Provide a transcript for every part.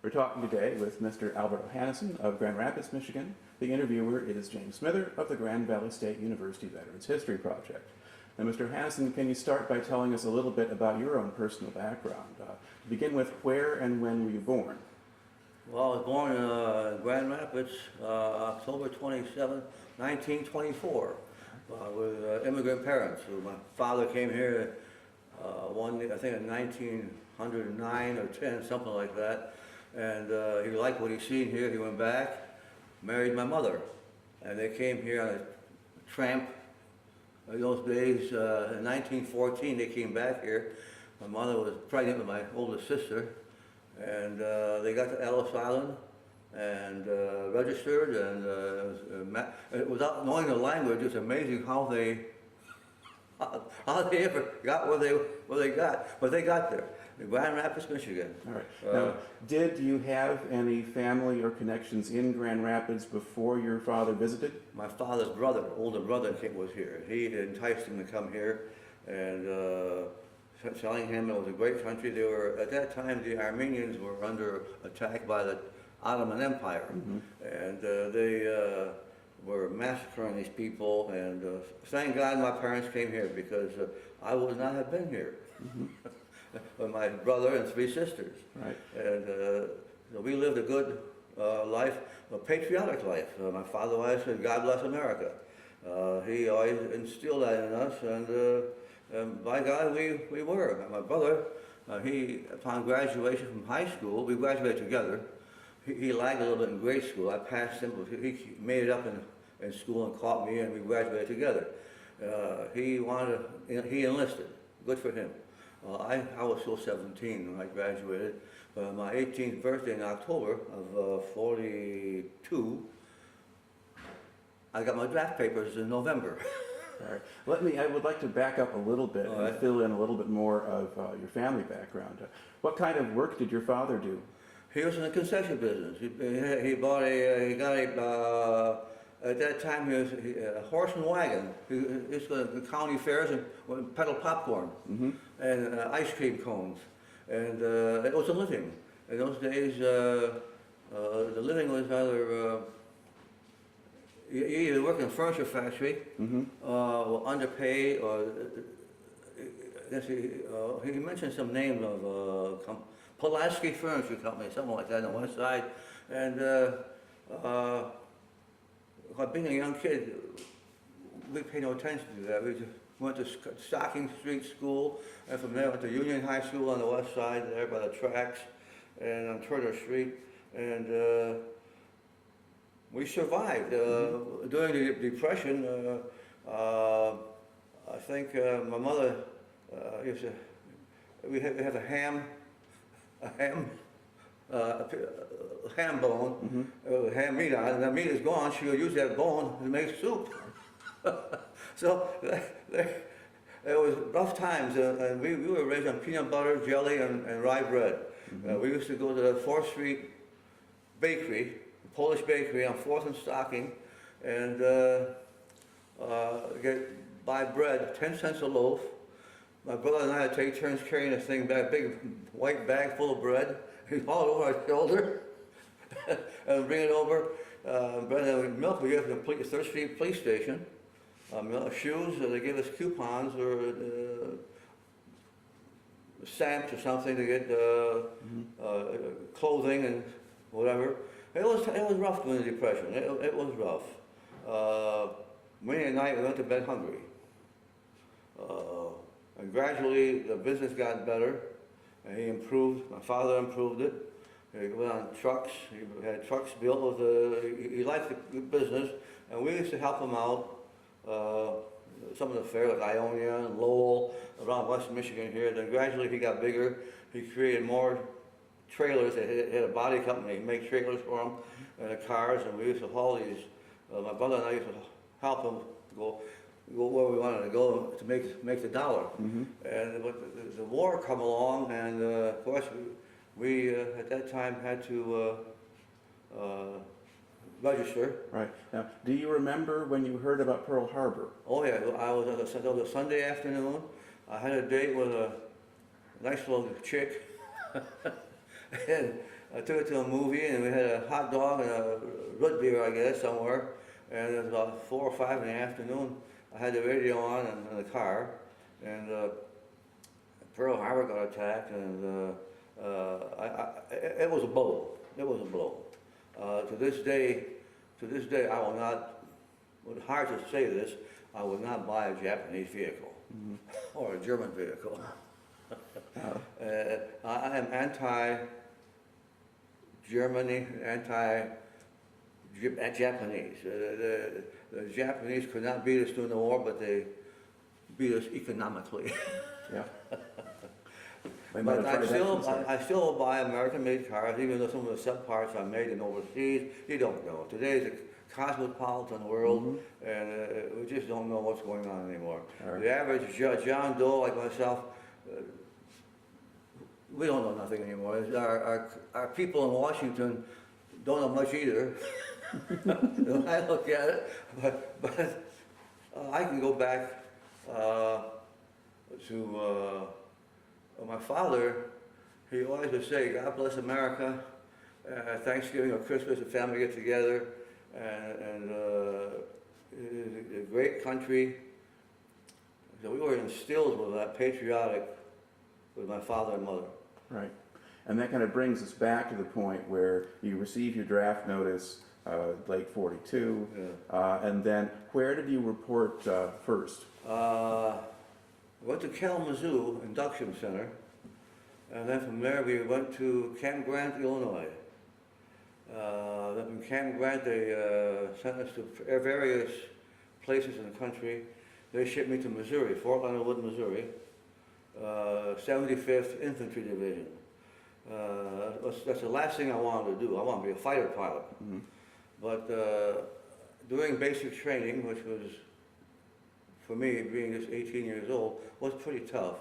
We're talking today with Mr. Albert Ohanesian of Grand Rapids, Michigan. The interviewer is James Smither of the Grand Valley State University Veterans History Project. Now, Mr. Ohanesian, can you start by telling us a little bit about your own personal background? To begin with, where and when were you born? Well, I was born in Grand Rapids, October 27, 1924, with immigrant parents. My father came here I think in 1909 or 10, something like that, and he liked what he seen here. He went back, married my mother, and they came here on a tramp. In those days, in 1914, they came back here. My mother was pregnant with my oldest sister, and they got to Ellis Island and registered, and without knowing the language, it's amazing how they ever got where they got, but they got there, in Grand Rapids, Michigan. All right. Now, did you have any family or connections in Grand Rapids before your father visited? My father's brother, older brother, was here. He enticed him to come here, and telling him it was a great country. They were, at that time, the Armenians were under attack by the Ottoman Empire, and they were massacring these people, and thank God my parents came here, because I would not have been here with my brother and three sisters. Right. And so we lived a good life, a patriotic life. My father always said, "God bless America." He always instilled that in us, and by God, we were. My brother, he, upon graduation from high school, we graduated together. He lagged a little bit in grade school. I passed him, but he made it up in school and caught me, and we graduated together. He enlisted. Good for him. I was still 17 when I graduated, but on my 18th birthday in October of 42, I got my draft papers in November. All right. I would like to back up a little bit and fill in a little bit more of your family background. What kind of work did your father do? He was in the concession business. At that time he was a horse and wagon. He used to go to the county fairs and peddle popcorn and ice cream cones. And it was a living. In those days, the living was rather, you either work in a furniture factory, or underpaid, or he mentioned some name of Pulaski Furniture Company, something like that on the west side. And being a young kid, we paid no attention to that. We just went to Stocking Street School, and from there went to Union High School on the west side, there by the tracks, and on Turner Street. And we survived. During the Depression, I think my mother we had a ham bone, ham meat on it, and the meat is gone. She would use that bone to make soup. So it was rough times, and we were raised on peanut butter, jelly, and rye bread. We used to go to the 4th Street Bakery, Polish bakery on 4th and Stocking, and buy bread, 10 cents a loaf. My brother and I would take turns carrying this thing back, big white bag full of bread. He'd haul it over our shoulder and bring it over. Bread and milk we gave to the 3rd Street police station. Shoes, they gave us coupons or stamps or something to get clothing and whatever. It was rough during the Depression. It was rough. Wednesday night we went to bed hungry. And gradually the business got better, and he improved. My father improved it. He went on trucks. He had trucks built with he liked the business, and we used to help him out. Some of the fairs like Ionia and Lowell around West Michigan here. Then gradually he got bigger. He created more trailers. He had a body company make trailers for him and the cars, and we used to haul these. My brother and I used to help him go where we wanted to go to make the dollar. And the war come along, and of course we at that time had to register. Right. Now, do you remember when you heard about Pearl Harbor? Oh yeah, it was a Sunday afternoon. I had a date with a nice little chick, and I took it to a movie, and we had a hot dog and a root beer, I guess, somewhere. And it was about 4 or 5 in the afternoon. I had the radio on in the car, and Pearl Harbor got attacked, and it was a blow. It was a blow. To this day, I will not. It's hard to say this. I would not buy a Japanese vehicle or a German vehicle. I am anti-Germany, anti-Japanese. The Japanese could not beat us during the war, but they beat us economically. Yeah. But I still will buy American-made cars, even though some of the sub-parts are made in overseas. You don't know. Today's a cosmopolitan world, and we just don't know what's going on anymore. Right. The average John Doe like myself, we don't know nothing anymore. Our people in Washington don't know much either. When I look at it, but I can go back to my father. He always would say, "God bless America." Thanksgiving or Christmas, the family get together, and a great country. So we were instilled with that patriotic with my father and mother. Right. And that kind of brings us back to the point where you receive your draft notice late 42, and then where did you report first? I went to Kalamazoo Induction Center, and then from there we went to Camp Grant, Illinois. Then from Camp Grant they sent us to various places in the country. They shipped me to Missouri, Fort Leonard Wood, Missouri, 75th Infantry Division. That's the last thing I wanted to do. I wanted to be a fighter pilot. But doing basic training, which was, for me, being just 18 years old, was pretty tough.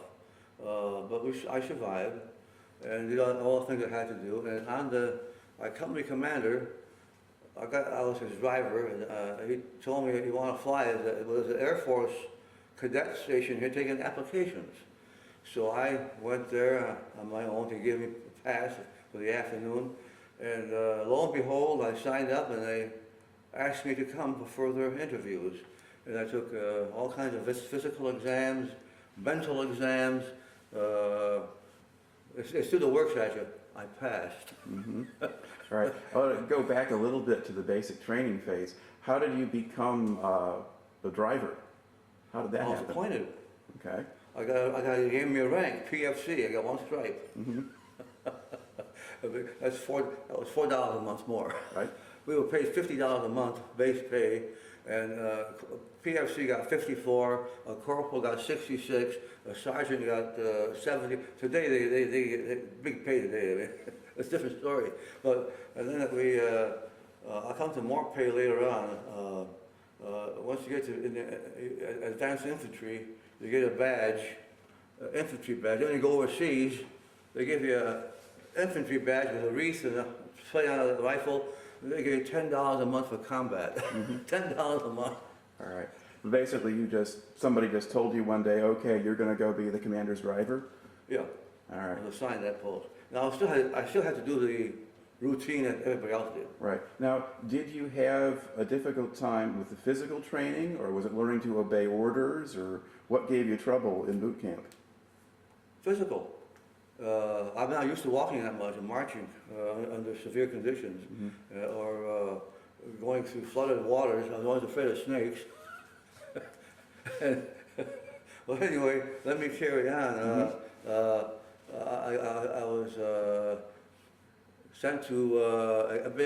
But I survived and did all the things I had to do. And on my company commander, I was his driver, and he told me he wanted to fly. It was an Air Force cadet station here taking applications. So I went there on my own to give me a pass for the afternoon. And lo and behold, I signed up, and they asked me to come for further interviews. And I took all kinds of physical exams, mental exams. It's through the work session. I passed. All right. I'll go back a little bit to the basic training phase. How did you become the driver? How did that happen? I was appointed. Okay. They gave me a rank, PFC. I got 1 stripe. That was $4 a month more. Right. We were paid $50 a month base pay, and PFC got 54, a corporal got 66, a sergeant got 70. Today they big pay today. I mean, it's a different story. But and then I'll come to more pay later on. Once you get to advanced infantry, you get a badge, infantry badge. Then you go overseas, they give you an infantry badge with a wreath and a plate on a rifle. They give you $10 a month for combat. $10 a month. All right. Basically, somebody just told you one day, okay, you're going to go be the commander's driver? Yeah. All right. I was assigned that post. Now I still had to do the routine that everybody else did. Right. Now, did you have a difficult time with the physical training, or was it learning to obey orders, or what gave you trouble in boot camp? Physical. I'm not used to walking that much and marching under severe conditions, or going through flooded waters. I was always afraid of snakes. Well, anyway, let me carry on. I was sent to,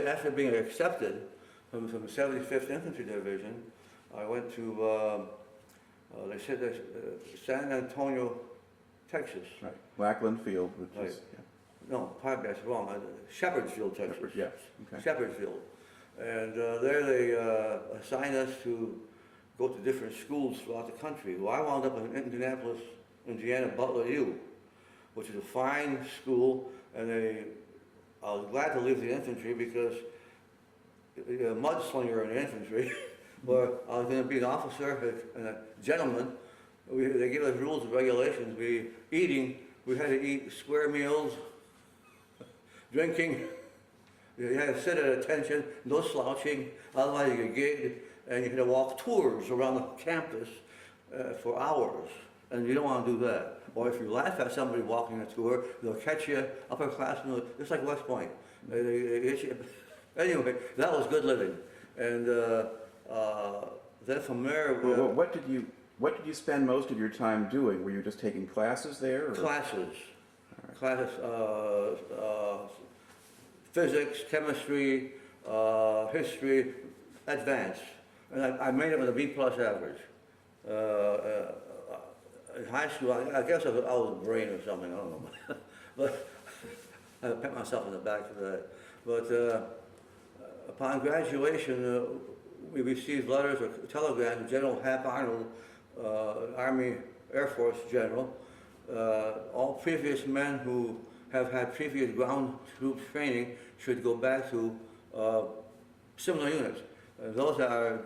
after being accepted from the 75th Infantry Division, I went to, they said San Antonio, Texas. Right. Lackland Field, which is... Yeah. No, probably that's wrong. Shepherdsfield, Texas. Yes. Okay. Shepherdsfield. And there they assigned us to go to different schools throughout the country. Well, I wound up in Indianapolis, Indiana, Butler U, which is a fine school, and I was glad to leave the infantry because a mudslinger in the infantry, where I was going to be an officer and a gentleman. They gave us rules and regulations. We had to eat square meals, drinking. You had to sit at attention, no slouching, otherwise you get gigged, and you had to walk tours around the campus for hours, and you don't want to do that. Or if you laugh at somebody walking a tour, they'll catch you, upperclassmen, just like West Point. They hit you. Anyway, that was good living. And then from there... Well, what did you spend most of your time doing? Were you just taking classes there? Or? Classes. Classes, physics, chemistry, history, advanced. And I made it with a B+ average. In high school, I guess I was brain or something, I don't know. But I pat myself on the back for that. But upon graduation, we received letters or telegrams. General Hap Arnold, Army Air Force General, all previous men who have had previous ground troops training should go back to similar units. Those that are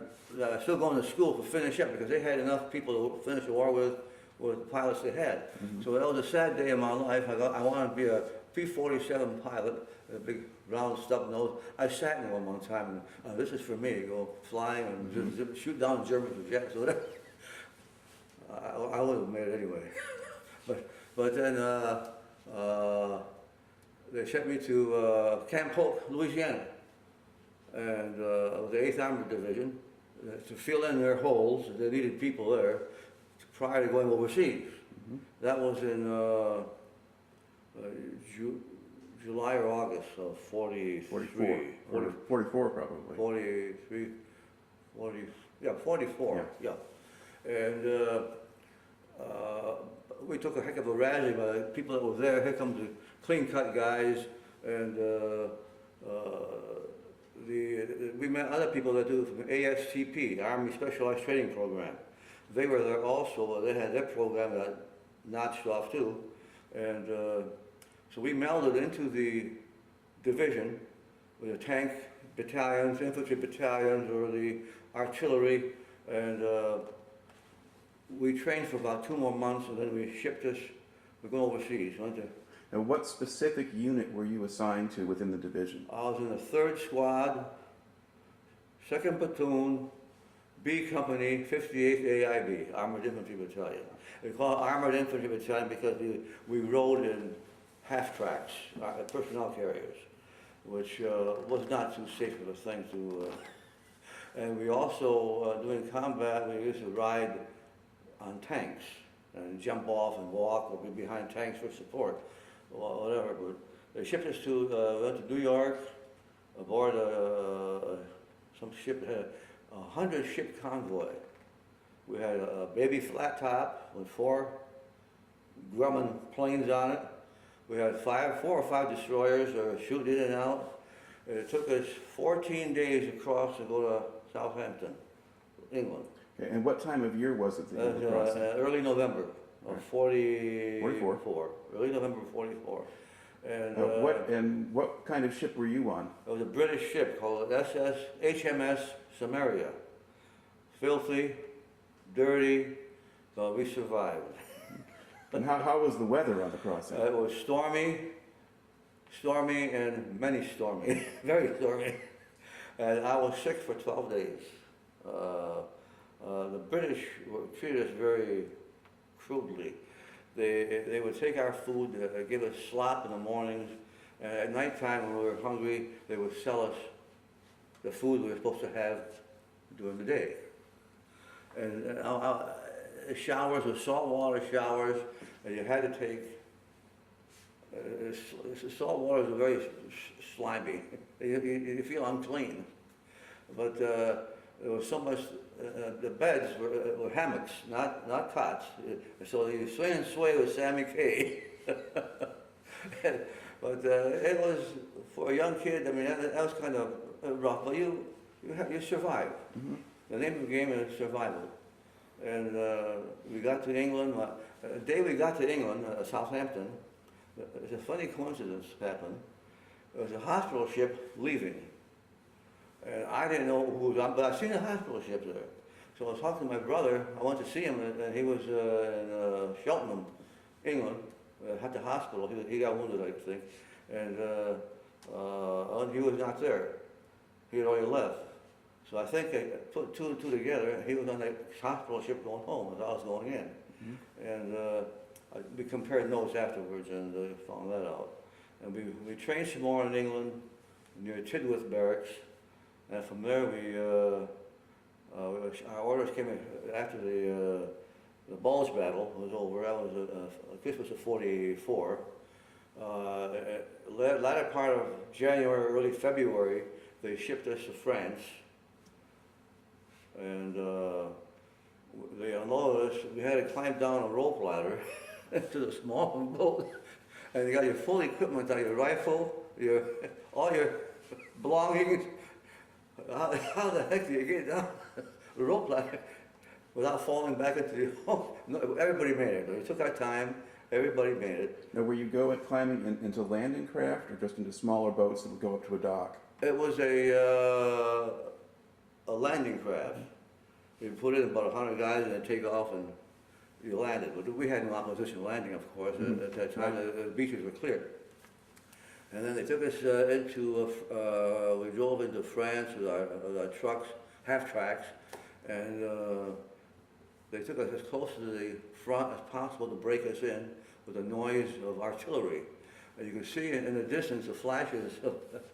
still going to school to finish up, because they had enough people to finish the war with the pilots they had. So that was a sad day in my life. I wanted to be a P-47 pilot, a big round stub nose. I sat in one time, and this is for me, go flying and shoot down German jets or whatever. I would have made it anyway. but then they sent me to Camp Polk, Louisiana, and the 8th Armored Division to fill in their holes. They needed people there prior to going overseas. That was in July or August of 44 probably. 43, 44, yeah. And we took a heck of a razzing by the people that were there. Here comes the clean-cut guys, and we met other people that do from ASTP, Army Specialized Training Program. They were there also. They had their program that notched off too, and so we melded into the division with the tank battalions, infantry battalions, or the artillery, and we trained for about 2 more months, and then we shipped us. We're going overseas. Now, what specific unit were you assigned to within the division? I was in the 3rd Squad, 2nd Platoon, B Company, 58th AIB, Armored Infantry Battalion. We call it Armored Infantry Battalion because we rode in half-tracks, personnel carriers, which was not too safe of a thing to... and we also, during combat, we used to ride on tanks and jump off and walk or be behind tanks for support, or whatever. But they shipped us to, went to New York aboard some ship, had a 100-ship convoy. We had a baby flat top with 4 Grumman planes on it. We had 4 or 5 destroyers that were shooting in and out. It took us 14 days across to go to Southampton, England. Okay, and what time of year was it that you were crossing? Early November of 44. 44. Early November of 44. And what kind of ship were you on? It was a British ship called HMS Samaria. Filthy, dirty, but we survived. And how was the weather on the crossing? It was stormy, and many stormy, very stormy. And I was sick for 12 days. The British treated us very crudely. They would take our food, give us slop in the mornings, and at nighttime when we were hungry, they would sell us the food we were supposed to have during the day. And showers were saltwater showers, and you had to take, salt water is very slimy. You feel unclean. But there was so much, the beds were hammocks, not cots. So you swing and sway with Sammy Kaye. But it was, for a young kid, I mean, that was kind of rough, but you survived. Mm-hmm. The name of the game is survival. And we got to England. The day we got to England, Southampton, a funny coincidence happened. There was a hospital ship leaving. And I didn't know who was on, but I'd seen a hospital ship there. So I was talking to my brother. I went to see him, and he was in Cheltenham, England, at the hospital. He got wounded, I think. and he was not there. He had already left. So I think I put two and two together. He was on that hospital ship going home as I was going in. And we compared notes afterwards and found that out. And we trained some more in England near Tidworth Barracks. And from there our orders came in after the Bulge battle was over. That was Christmas of '44. Latter part of January, early February, they shipped us to France. And they unloaded us. We had to climb down a rope ladder to the small boat. And you got your full equipment, your rifle, all your belongings. How the heck do you get down the rope ladder without falling back into the home? No, everybody made it. We took our time. Everybody made it. Now, were you climbing into landing craft or just into smaller boats that would go up to a dock? It was a landing craft. You put in about 100 guys and then take off and you landed. But we had no opposition landing, of course. At that time, the beaches were clear. And then they took us we drove into France with our trucks, half-tracks, and they took us as close to the front as possible to break us in with the noise of artillery. And you can see in the distance the flashes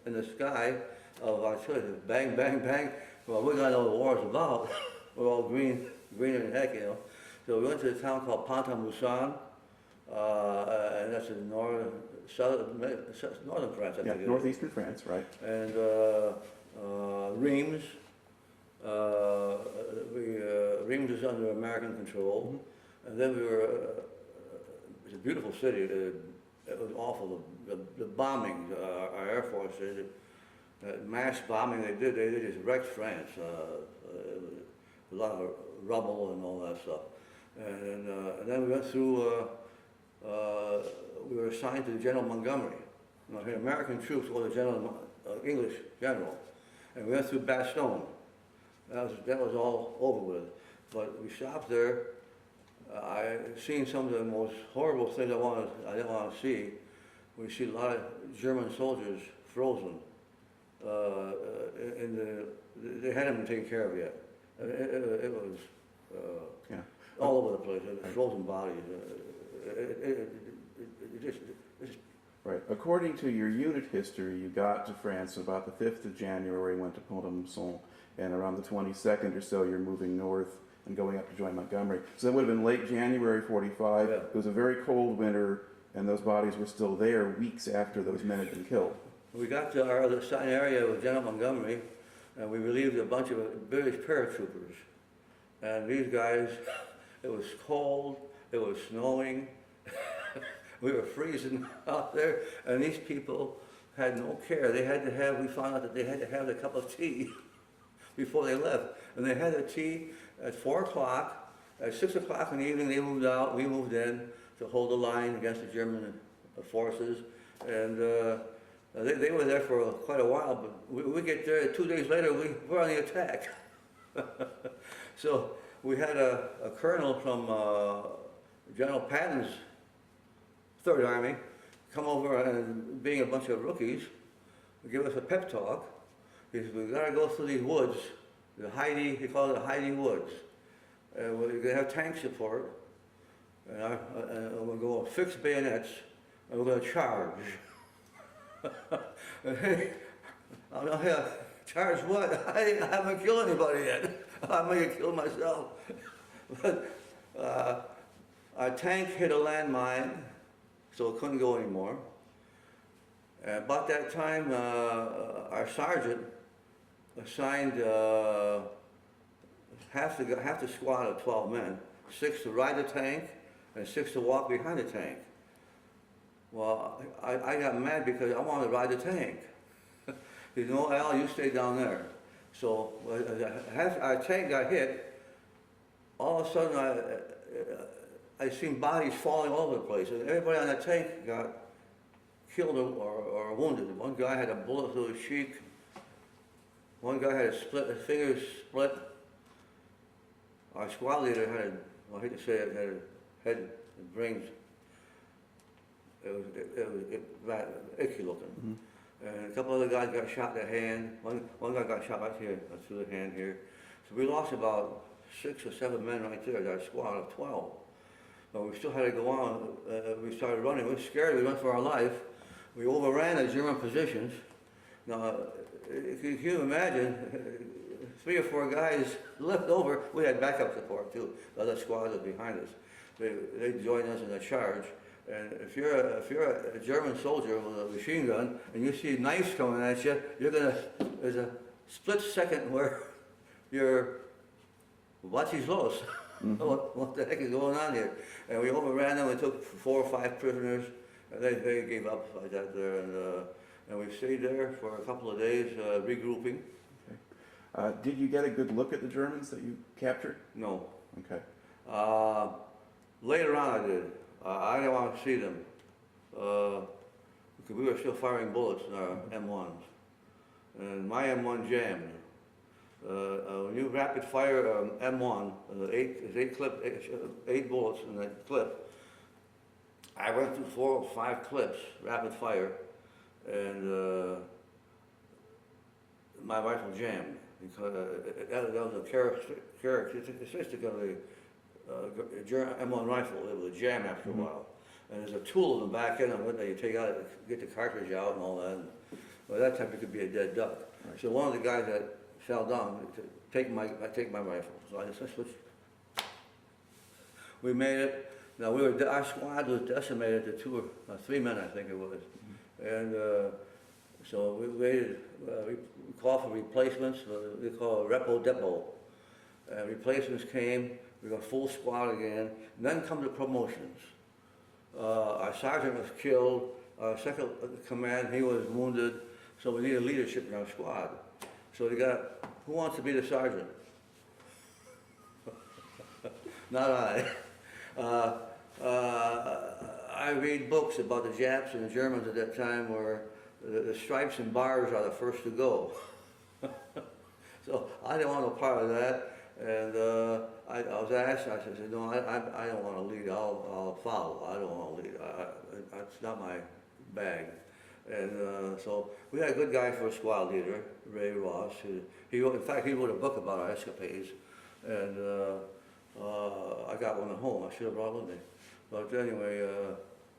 in the sky of artillery, bang, bang, bang. Well, we got know what the war is about. We're all green in the heck, you know. So we went to a town called Pont-à-Mousson, and that's in northern France, I think. Northeastern France, right. And Reims. Reims is under American control. And then we were, it's a beautiful city. It was awful. The bombing, our Air Force, that mass bombing they did, they just wrecked France. A lot of rubble and all that stuff. And then we went through, we were assigned to General Montgomery. You know, American troops were the English general. And we went through Bastogne. That was all over with. But we stopped there. I seen some of the most horrible things I didn't want to see. We see a lot of German soldiers frozen. They hadn't been taken care of yet. It was all over the place. Frozen bodies. Right. According to your unit history, you got to France about the 5th of January, went to Pont-à-Mousson, and around the 22nd or so, you're moving north and going up to join Montgomery. So that would have been late January '45. Yeah. It was a very cold winter, and those bodies were still there weeks after those men had been killed. We got to our assigned area with General Montgomery, and we relieved a bunch of British paratroopers. And these guys, it was cold, it was snowing, we were freezing out there, and these people had no care. We found out that they had to have a cup of tea before they left. And they had their tea at 4 o'clock. At 6 o'clock in the evening, they moved out, we moved in to hold the line against the German forces. And they were there for quite a while, but we get there, 2 days later, we're on the attack. So we had a colonel from General Patton's 3rd Army come over and, being a bunch of rookies, give us a pep talk. He said, we gotta go through these woods, he called it the hiding woods. And we're gonna have tank support, and we're gonna fix bayonets, and we're gonna charge. I'm not here. Charge what? I haven't killed anybody yet. I may have killed myself. But our tank hit a landmine, so it couldn't go anymore. About that time, our sergeant assigned half the squad of 12 men, 6 to ride the tank and 6 to walk behind the tank. Well, I got mad because I wanted to ride the tank. He said, no, Al, you stay down there. So our tank got hit. All of a sudden, I seen bodies falling all over the place. And everybody on that tank got killed or wounded. One guy had a bullet through his cheek. One guy had his fingers split. Our squad leader had I hate to say it, had a head and brains. icky looking. And a couple other guys got shot in the hand. One guy got shot right here, through the hand here. So we lost about 6 or 7 men right there, that squad of 12. But we still had to go on. We started running. We were scared. We went for our life. We overran the German positions. Now, can you imagine, 3 or 4 guys left over. We had backup support too. The other squad was behind us. They joined us in the charge. And if you're a German soldier with a machine gun and you see knives coming at you, there's a split second where you're, what the heck is going on here? And we overran them. We took 4 or 5 prisoners. And they gave up like that there, and we stayed there for a couple of days, regrouping. Okay. Did you get a good look at the Germans that you captured? No. Okay. Later on I did. I didn't want to see them because we were still firing bullets in our M1s, and my M1 jammed. When you rapid fire M1, there's 8 bullets in that clip. I went through 4 or 5 clips, rapid fire, and my rifle jammed because that was a characteristic of the M1 rifle. It would jam after a while. And there's a tool in the back end of it that you take out, get the cartridge out and all that. And by that time it could be a dead duck. Right. So one of the guys that fell down, I take my rifle. So I just switched. We made it. Now our squad was decimated to 2 or 3 men, I think it was. And so we waited, we called for replacements, we call it repo depot. Replacements came, we got full squad again, and then come the promotions. Our sergeant was killed, our second command, he was wounded, so we needed leadership in our squad. So they got, who wants to be the sergeant? Not I. I read books about the Japs and the Germans at that time where the stripes and bars are the first to go. So I didn't want no part of that. And I was asked, I said, no, I don't want to lead, I'll follow. I don't want to lead. That's not my bag. And so we had a good guy for a squad leader, Ray Ross. In fact, he wrote a book about our escapades. And I got one at home. I should have brought it with me. But anyway,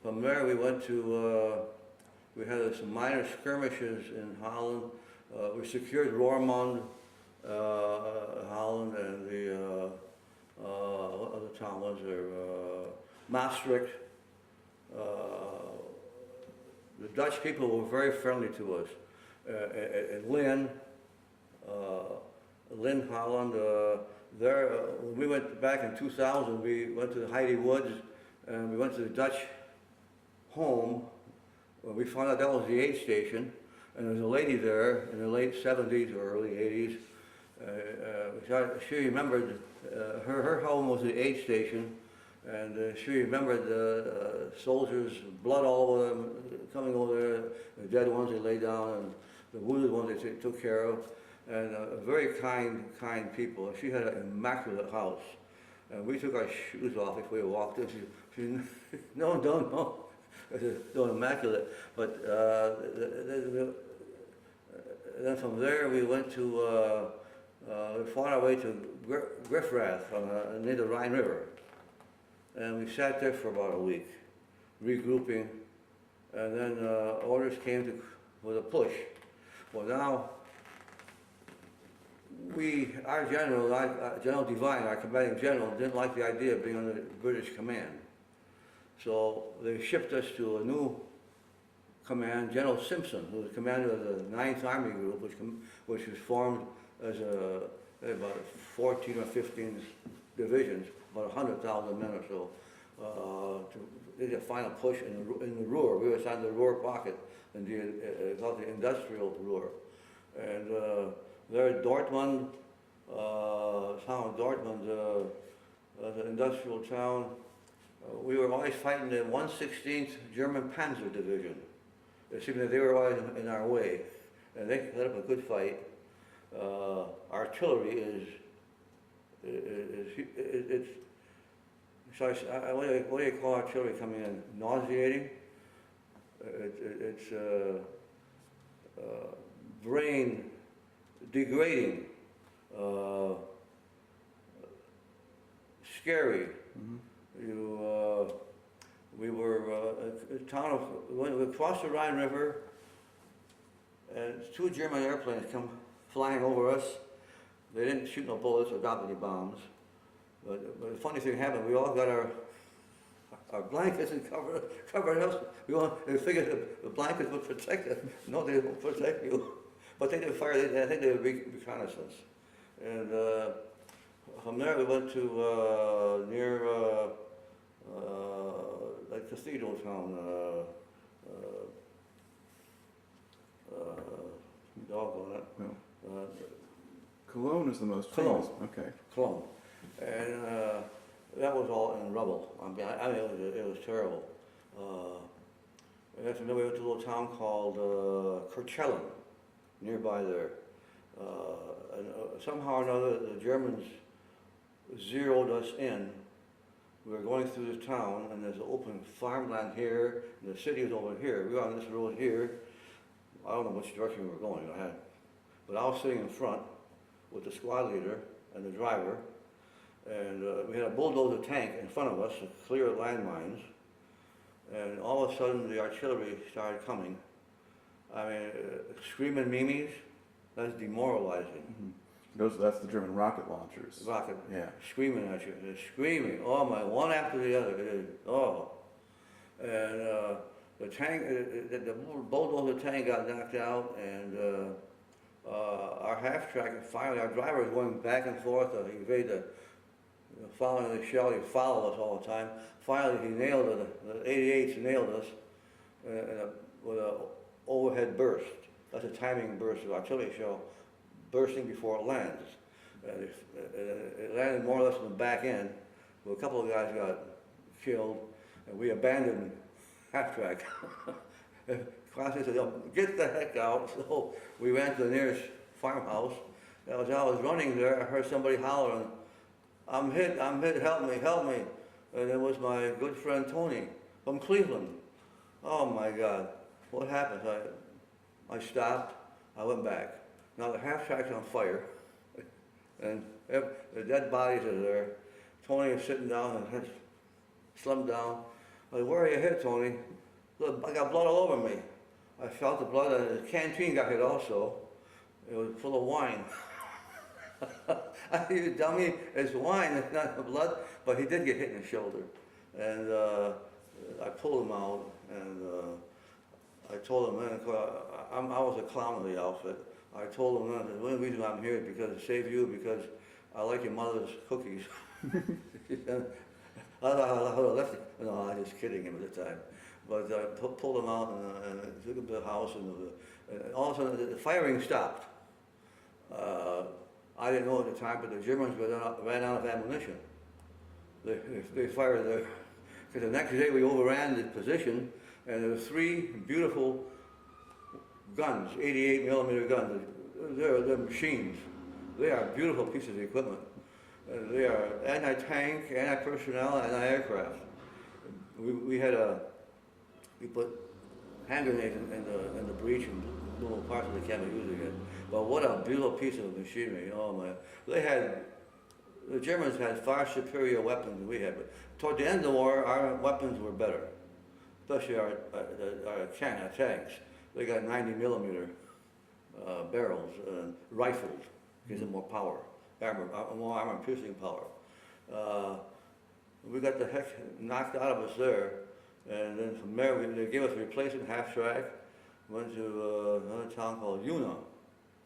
from there we went to, we had some minor skirmishes in Holland. We secured Roermond, Holland, and the, what other town was there? Maastricht. The Dutch people were very friendly to us. At Lynn, Holland, there, when we went back in 2000, we went to the Heidi Woods, and we went to the Dutch home. We found out that was the aid station, and there was a lady there in the late 70s or early 80s. She remembered, her home was the aid station, and she remembered the soldiers, blood all over them, coming over there, the dead ones they laid down, and the wounded ones they took care of, and very kind people. She had an immaculate house, and we took our shoes off if we walked in. She no, don't. I said, no, immaculate. But then from there we went to, we fought our way to Griffrath near the Rhine River. And we sat there for about a week, regrouping, and then orders came for the push. Well, now, our general, General Devine, our commanding general, didn't like the idea of being under British command. So they shipped us to a new command, General Simpson, who was commander of the 9th Army Group, which was formed as about 14 or 15 divisions, about 100,000 men or so, to did a final push in the Ruhr. We were assigned the Ruhr pocket, and called the industrial Ruhr. And there at Dortmund, town of Dortmund, the industrial town, we were always fighting the 116th German Panzer Division. It seemed that they were always in our way, and they put up a good fight. Artillery it's so what do you call artillery coming in? Nauseating. it's brain degrading, scary. We were a town of, we crossed the Rhine River, and 2 German airplanes come flying over us. They didn't shoot no bullets or drop any bombs. But the funny thing happened, we all got our blankets and covered us. They figured the blankets would protect us. No, they won't protect you. But they did fire, I think they were reconnaissance. And from there we went to near like cathedral town, doggone it. No. Cologne is the most Cologne. famous. Okay. Cologne. And that was all in rubble. I mean, it was terrible. And then we went to a little town called Kirchhellen, nearby there. And somehow or another, the Germans zeroed us in. We were going through this town, and there's an open farmland here, and the city was over here. We were on this road here. I don't know which direction we were going. But I was sitting in front with the squad leader and the driver, and we had a bulldozer tank in front of us to clear landmines. And all of a sudden, the artillery started coming. I mean, screaming mimes, that's demoralizing. That's the German rocket launchers. Rocket, Yeah. screaming at you, they're screaming, oh my, one after the other, oh. And the tank, the bulldozer tank got knocked out, and our half-track, finally, our driver was going back and forth to evade following the shell. He followed us all the time. Finally, he nailed it, the 88s nailed us with an overhead burst. That's a timing burst of artillery shell bursting before it lands. And it landed more or less on the back end, where a couple of guys got killed, and we abandoned half-track. Classy said, get the heck out. So we ran to the nearest farmhouse. As I was running there, I heard somebody hollering, I'm hit, help me, help me. And it was my good friend Tony from Cleveland. Oh my God, what happened? I stopped, I went back. Now the half-track's on fire, and the dead bodies are there. Tony is sitting down and has slumped down. I said, where are you hit, Tony? Look, I got blood all over me. I felt the blood, and the canteen got hit also. It was full of wine. You dummy, it's wine, it's not blood, but he did get hit in the shoulder. And I pulled him out, and I told him, man, I was a clown of the outfit. I told him, man, the only reason I'm here is because to save you, because I like your mother's cookies. I left it. No, I was just kidding him at the time. But I pulled him out and took him to the house, and all of a sudden the firing stopped. I didn't know at the time, but the Germans ran out of ammunition. They fired there. Because the next day we overran the position, and there were 3 beautiful guns, 88 millimeter guns. They're machines. They are beautiful pieces of equipment. They are anti-tank, anti-personnel, anti-aircraft. We put hand grenades in the breach and little parts of the camp using it. But what a beautiful piece of machinery! Oh my! The Germans had far superior weapons than we had. But toward the end of the war, our weapons were better, especially our tanks. They got 90 millimeter barrels, rifles, gives them more power, more armor-piercing power. We got the heck knocked out of us there, and then from there they gave us a replacement half-track. Went to another town called Jena,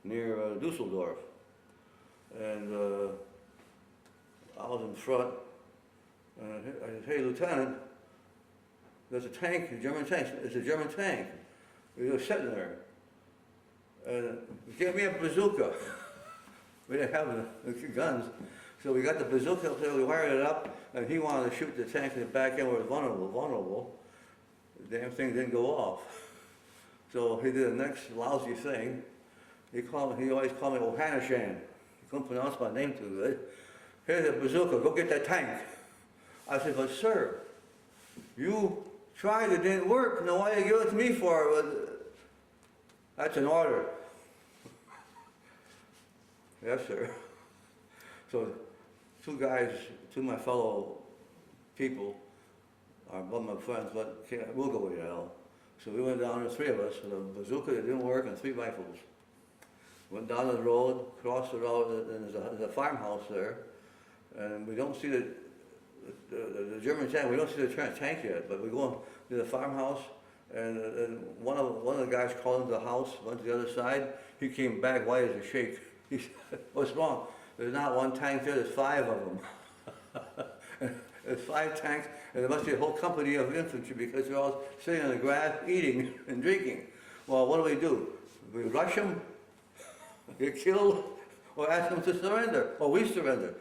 near Dusseldorf, and I was in front, and I said, hey, Lieutenant, there's a tank, a German tank. It's a German tank. We were sitting there, and he gave me a bazooka. We didn't have the guns, so we got the bazooka up there, we wired it up, and he wanted to shoot the tank in the back end where it was vulnerable. The damn thing didn't go off. So he did the next lousy thing. He always called me Ohanesian. He couldn't pronounce my name too good. Here's a bazooka, go get that tank. I said, but sir, you tried, it didn't work. Now why you give it to me for? That's an order. Yes, sir. So two guys, two of my fellow people, are both my friends, but we'll go to hell. So we went down, the three of us, with a bazooka that didn't work and 3 rifles. Went down the road, crossed the road, and there's a farmhouse there, and we don't see the German tank. We don't see the tank yet, but we go to the farmhouse, and one of the guys called into the house, went to the other side. He came back white as a shake. He said, "What's wrong? There's not one tank there. There's 5 of them." There's 5 tanks, and there must be a whole company of infantry because they're all sitting on the grass, eating and drinking. Well, what do? We rush them, get killed, or ask them to surrender, or we surrender.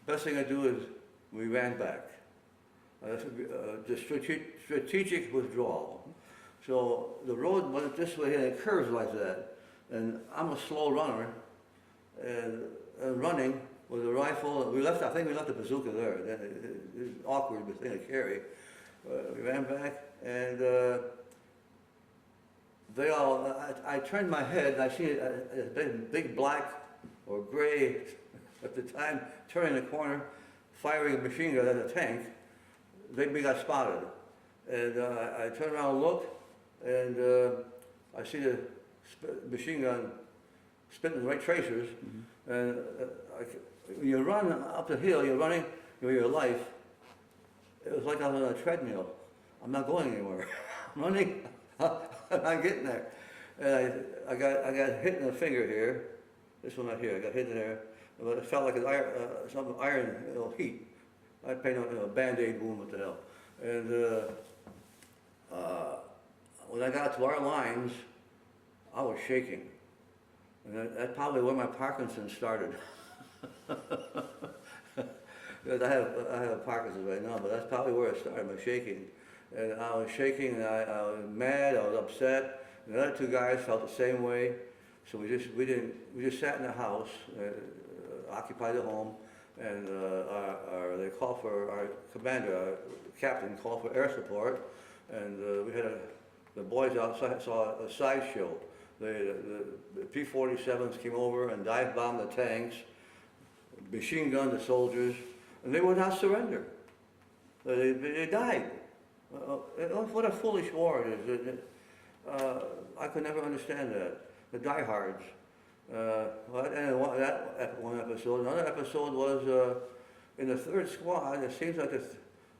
Best thing I do is we ran back. The strategic withdrawal. So the road went this way and it curves like that, and I'm a slow runner, and running with a rifle. I think we left the bazooka there. It was awkward thing to carry. We ran back, and I turned my head, and I see a big black or gray at the time turning the corner, firing a machine gun at a tank. We got spotted, and I turned around and looked, and I see the machine gun spitting the right tracers, and when you run up the hill, you're running for your life. It was like I was on a treadmill. I'm not going anywhere. I'm running. I'm not getting there. And I got hit in the finger here. This one right here. I got hit in there. But it felt like an some iron heat. I paid a Band-Aid wound. What the hell? And when I got to our lines, I was shaking. And that's probably where my Parkinson's started. Because I have Parkinson's right now, but that's probably where it started, my shaking. And I was shaking, and I was mad, I was upset. And the other 2 guys felt the same way. So we just sat in the house, occupied the home, and they called for our commander, our captain, called for air support, and we had the boys outside saw a sideshow. The P-47s came over and dive bombed the tanks, machine gunned the soldiers, and they would not surrender. They died. What a foolish war it is. I could never understand that. The diehards. And one episode. Another episode was in the 3rd squad. It seems like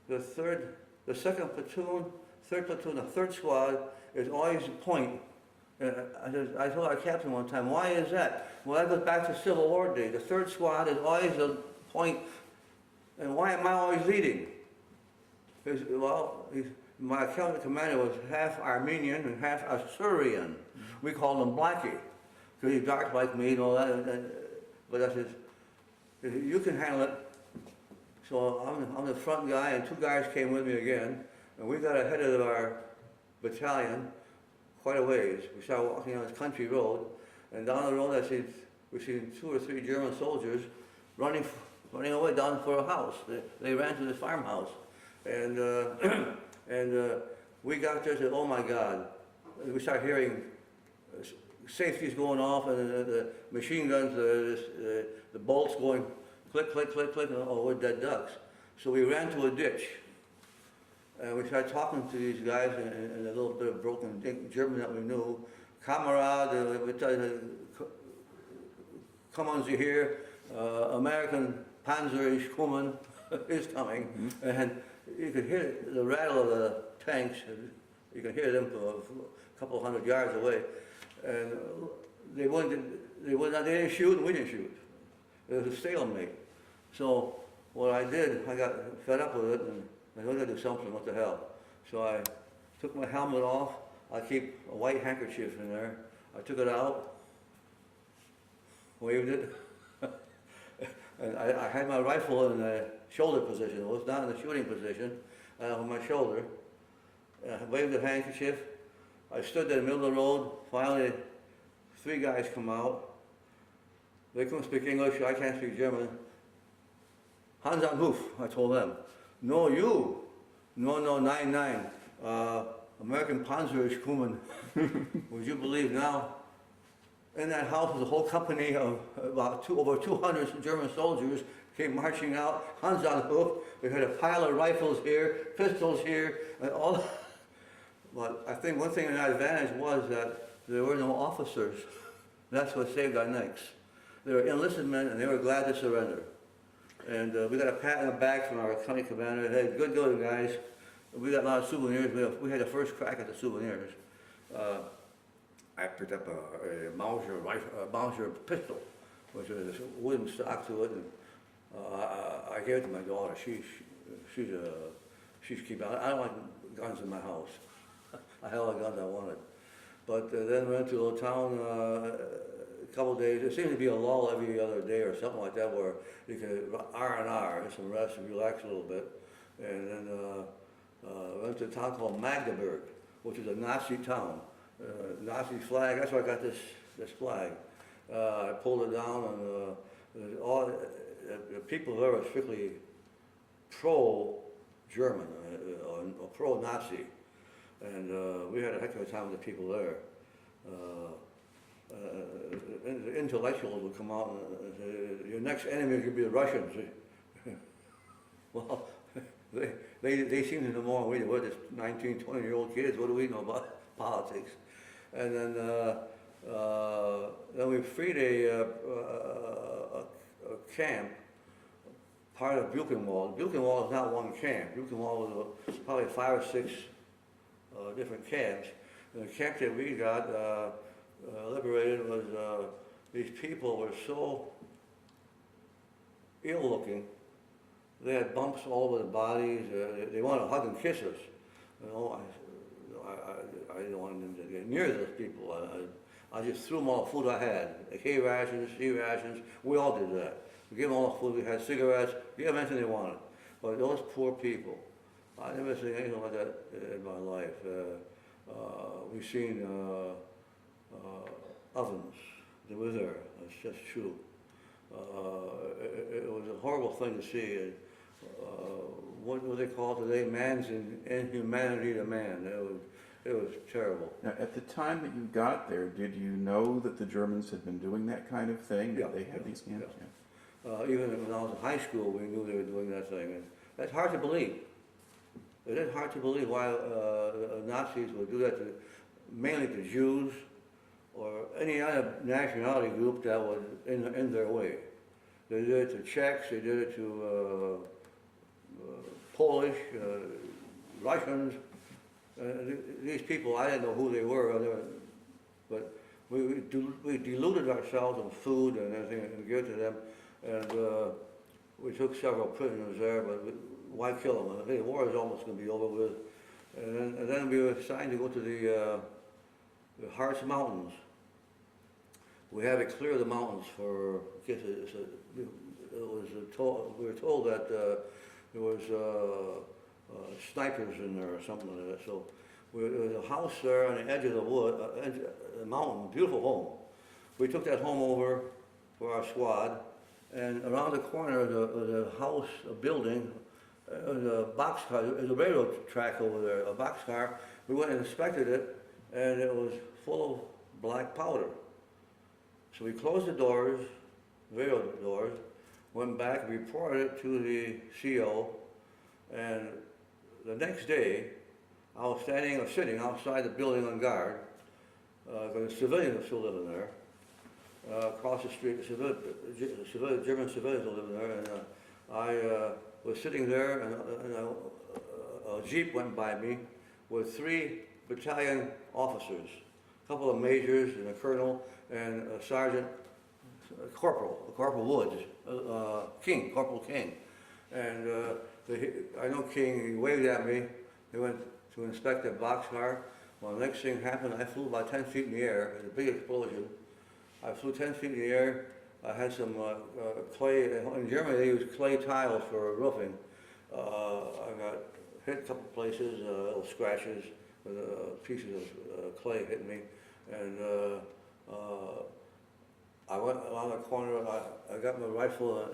the 2nd platoon, 3rd platoon, the 3rd squad is always point. I told our captain one time, why is that? Well, that goes back to Civil War days. The 3rd squad is always a point, and why am I always leading? Well, my commander was half Armenian and half Assyrian. We called him Blackie, because he's dark like me and all that. But I said, you can handle it. So I'm the front guy, and 2 guys came with me again, and we got ahead of our battalion quite a ways. We started walking on this country road, and down the road we seen 2 or 3 German soldiers running away down for a house. They ran to this farmhouse, and we got there and said, oh my God. We started hearing safeties going off, and the machine guns, the bolts going click, click, click, click, and oh, we're dead ducks. So we ran to a ditch. And we started talking to these guys in a little bit of broken German that we knew. Kamerad, kommen Sie hier, American Panzer ist kommen, is coming. And you could hear the rattle of the tanks. You can hear them a couple hundred yards away. And they didn't shoot, and we didn't shoot. It was a stalemate. So what I did, I got fed up with it, and I said, I gotta do something, what the hell. So I took my helmet off. I keep a white handkerchief in there. I took it out, waved it, and I had my rifle in the shoulder position. It was not in the shooting position, on my shoulder. I waved the handkerchief. I stood there in the middle of the road. Finally, 3 guys come out. They couldn't speak English. I can't speak German. Hans am Hof, I told them. No, you. No, 9-9. American Panzerschkumen. Would you believe now? In that house was a whole company of about over 200 German soldiers came marching out, Hans on hook. We had a pile of rifles here, pistols here, and all. But I think one thing in our advantage was that there were no officers. That's what saved our necks. They were enlisted men, and they were glad to surrender. And we got a pat on the back from our company commander. Hey, good going, guys. We got a lot of souvenirs. We had the first crack at the souvenirs. I picked up a Mauser pistol, which was a wooden stock to it, and I gave it to my daughter. She's keeping. I don't like guns in my house. I had all the guns I wanted. But then we went to a little town. A couple of days. There seemed to be a lull every other day or something like that, where you could R&R, get some rest and relax a little bit. And then went to a town called Magdeburg, which is a Nazi town. Nazi flag, that's where I got this flag. I pulled it down, and all the people there were strictly pro-German or pro-Nazi. And we had a heck of a time with the people there. The intellectuals would come out and say, your next enemy could be the Russians. Well, they seem to know more than we do. We're just 19, 20-year-old kids. What do we know about politics? And then we freed a camp, part of Buchenwald. Buchenwald is not one camp. Buchenwald was probably 5 or 6 different camps. And the camp that we got liberated was these people were so ill-looking. They had bumps all over their bodies. They wanted to hug and kiss us. You know, I didn't want them to get near those people. I just threw them all the food I had. Hay rations, C rations. We all did that. We gave them all the food. We had cigarettes. Give them anything they wanted. But those poor people, I never seen anything like that in my life. We've seen ovens. They were there. That's just true. It was a horrible thing to see. What do they call today? Man's inhumanity to man. It was terrible. Now, at the time that you got there, did you know that the Germans had been doing that kind of thing? Yeah, That they had these camps? Yeah. Even when I was in high school, we knew they were doing that thing. And that's hard to believe. It is hard to believe why Nazis would do that mainly to Jews or any other nationality group that was in their way. They did it to Czechs, they did it to Polish, Russians. These people, I didn't know who they were, but we deluded ourselves on food and everything and gave it to them. And we took several prisoners there, but why kill them? I think the war is almost going to be over with. And then we were assigned to go to the Harz Mountains. We had to clear the mountains for, we were told that there was snipers in there or something like that. So there was a house there on the edge of the mountain, beautiful home. We took that home over for our squad, and around the corner of the house, a building, was a boxcar, there's a railroad track over there, a boxcar. We went and inspected it, and it was full of black powder. So we closed the doors, railroad doors, went back, reported it to the CO, and the next day, I was sitting outside the building on guard, because the civilians were still living there. Across the street, German civilians were living there, and I was sitting there, and a jeep went by me with 3 battalion officers, a couple of majors and a colonel, and a sergeant, Corporal Woods, Corporal King. And I know King, he waved at me. They went to inspect the boxcar. Well, the next thing happened, I flew about 10 feet in the air. It was a big explosion. I flew 10 feet in the air. I had some clay. In Germany, they use clay tiles for roofing. I got hit a couple places, little scratches with pieces of clay hit me. And I went around the corner. I got my rifle.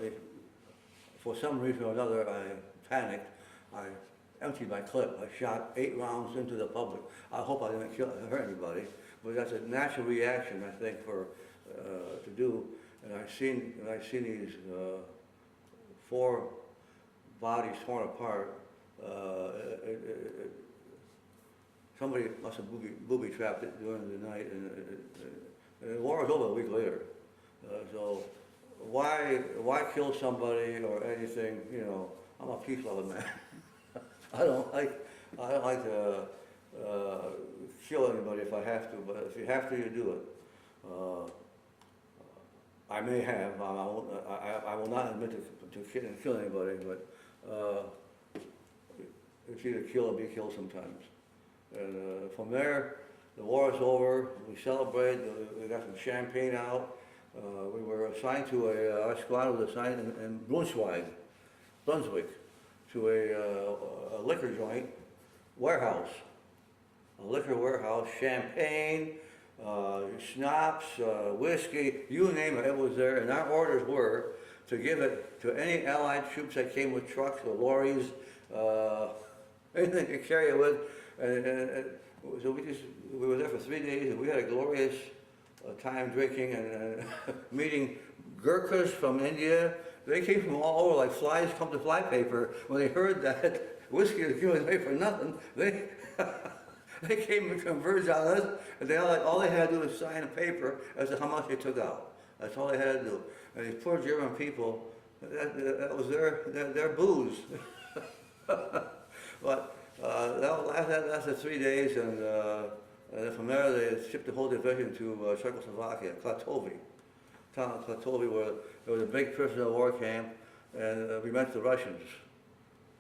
For some reason or another, I panicked. I emptied my clip. I shot 8 rounds into the public. I hope I didn't hurt anybody, but that's a natural reaction, I think, to do. And I've seen these 4 bodies torn apart. Somebody must have booby trapped it during the night, and the war was over a week later. So why kill somebody or anything? You know, I'm a peace loving man. I don't like to kill anybody if I have to, but if you have to, you do it. I may have. I will not admit to kill anybody, but it's either kill or be killed sometimes. And from there, the war is over. We celebrate. We got some champagne out. We were assigned to our squad was assigned in Brunswick, to a liquor joint warehouse. A liquor warehouse, champagne, schnapps, whiskey, you name it, it was there. And our orders were to give it to any Allied troops that came with trucks or lorries, anything to carry it with. And so we were there for 3 days, and we had a glorious time drinking and meeting Gurkhas from India. They came from all over like flies come to fly paper. When they heard that whiskey was given away for nothing, they came and converged on us, and all they had to do was sign a paper as to how much they took out. That's all they had to do. And these poor German people, that was their booze. But that lasted 3 days, and then from there they shipped the whole division to Czechoslovakia, Klatovy. Town of Klatovy, where there was a big prisoner of war camp, and we met the Russians.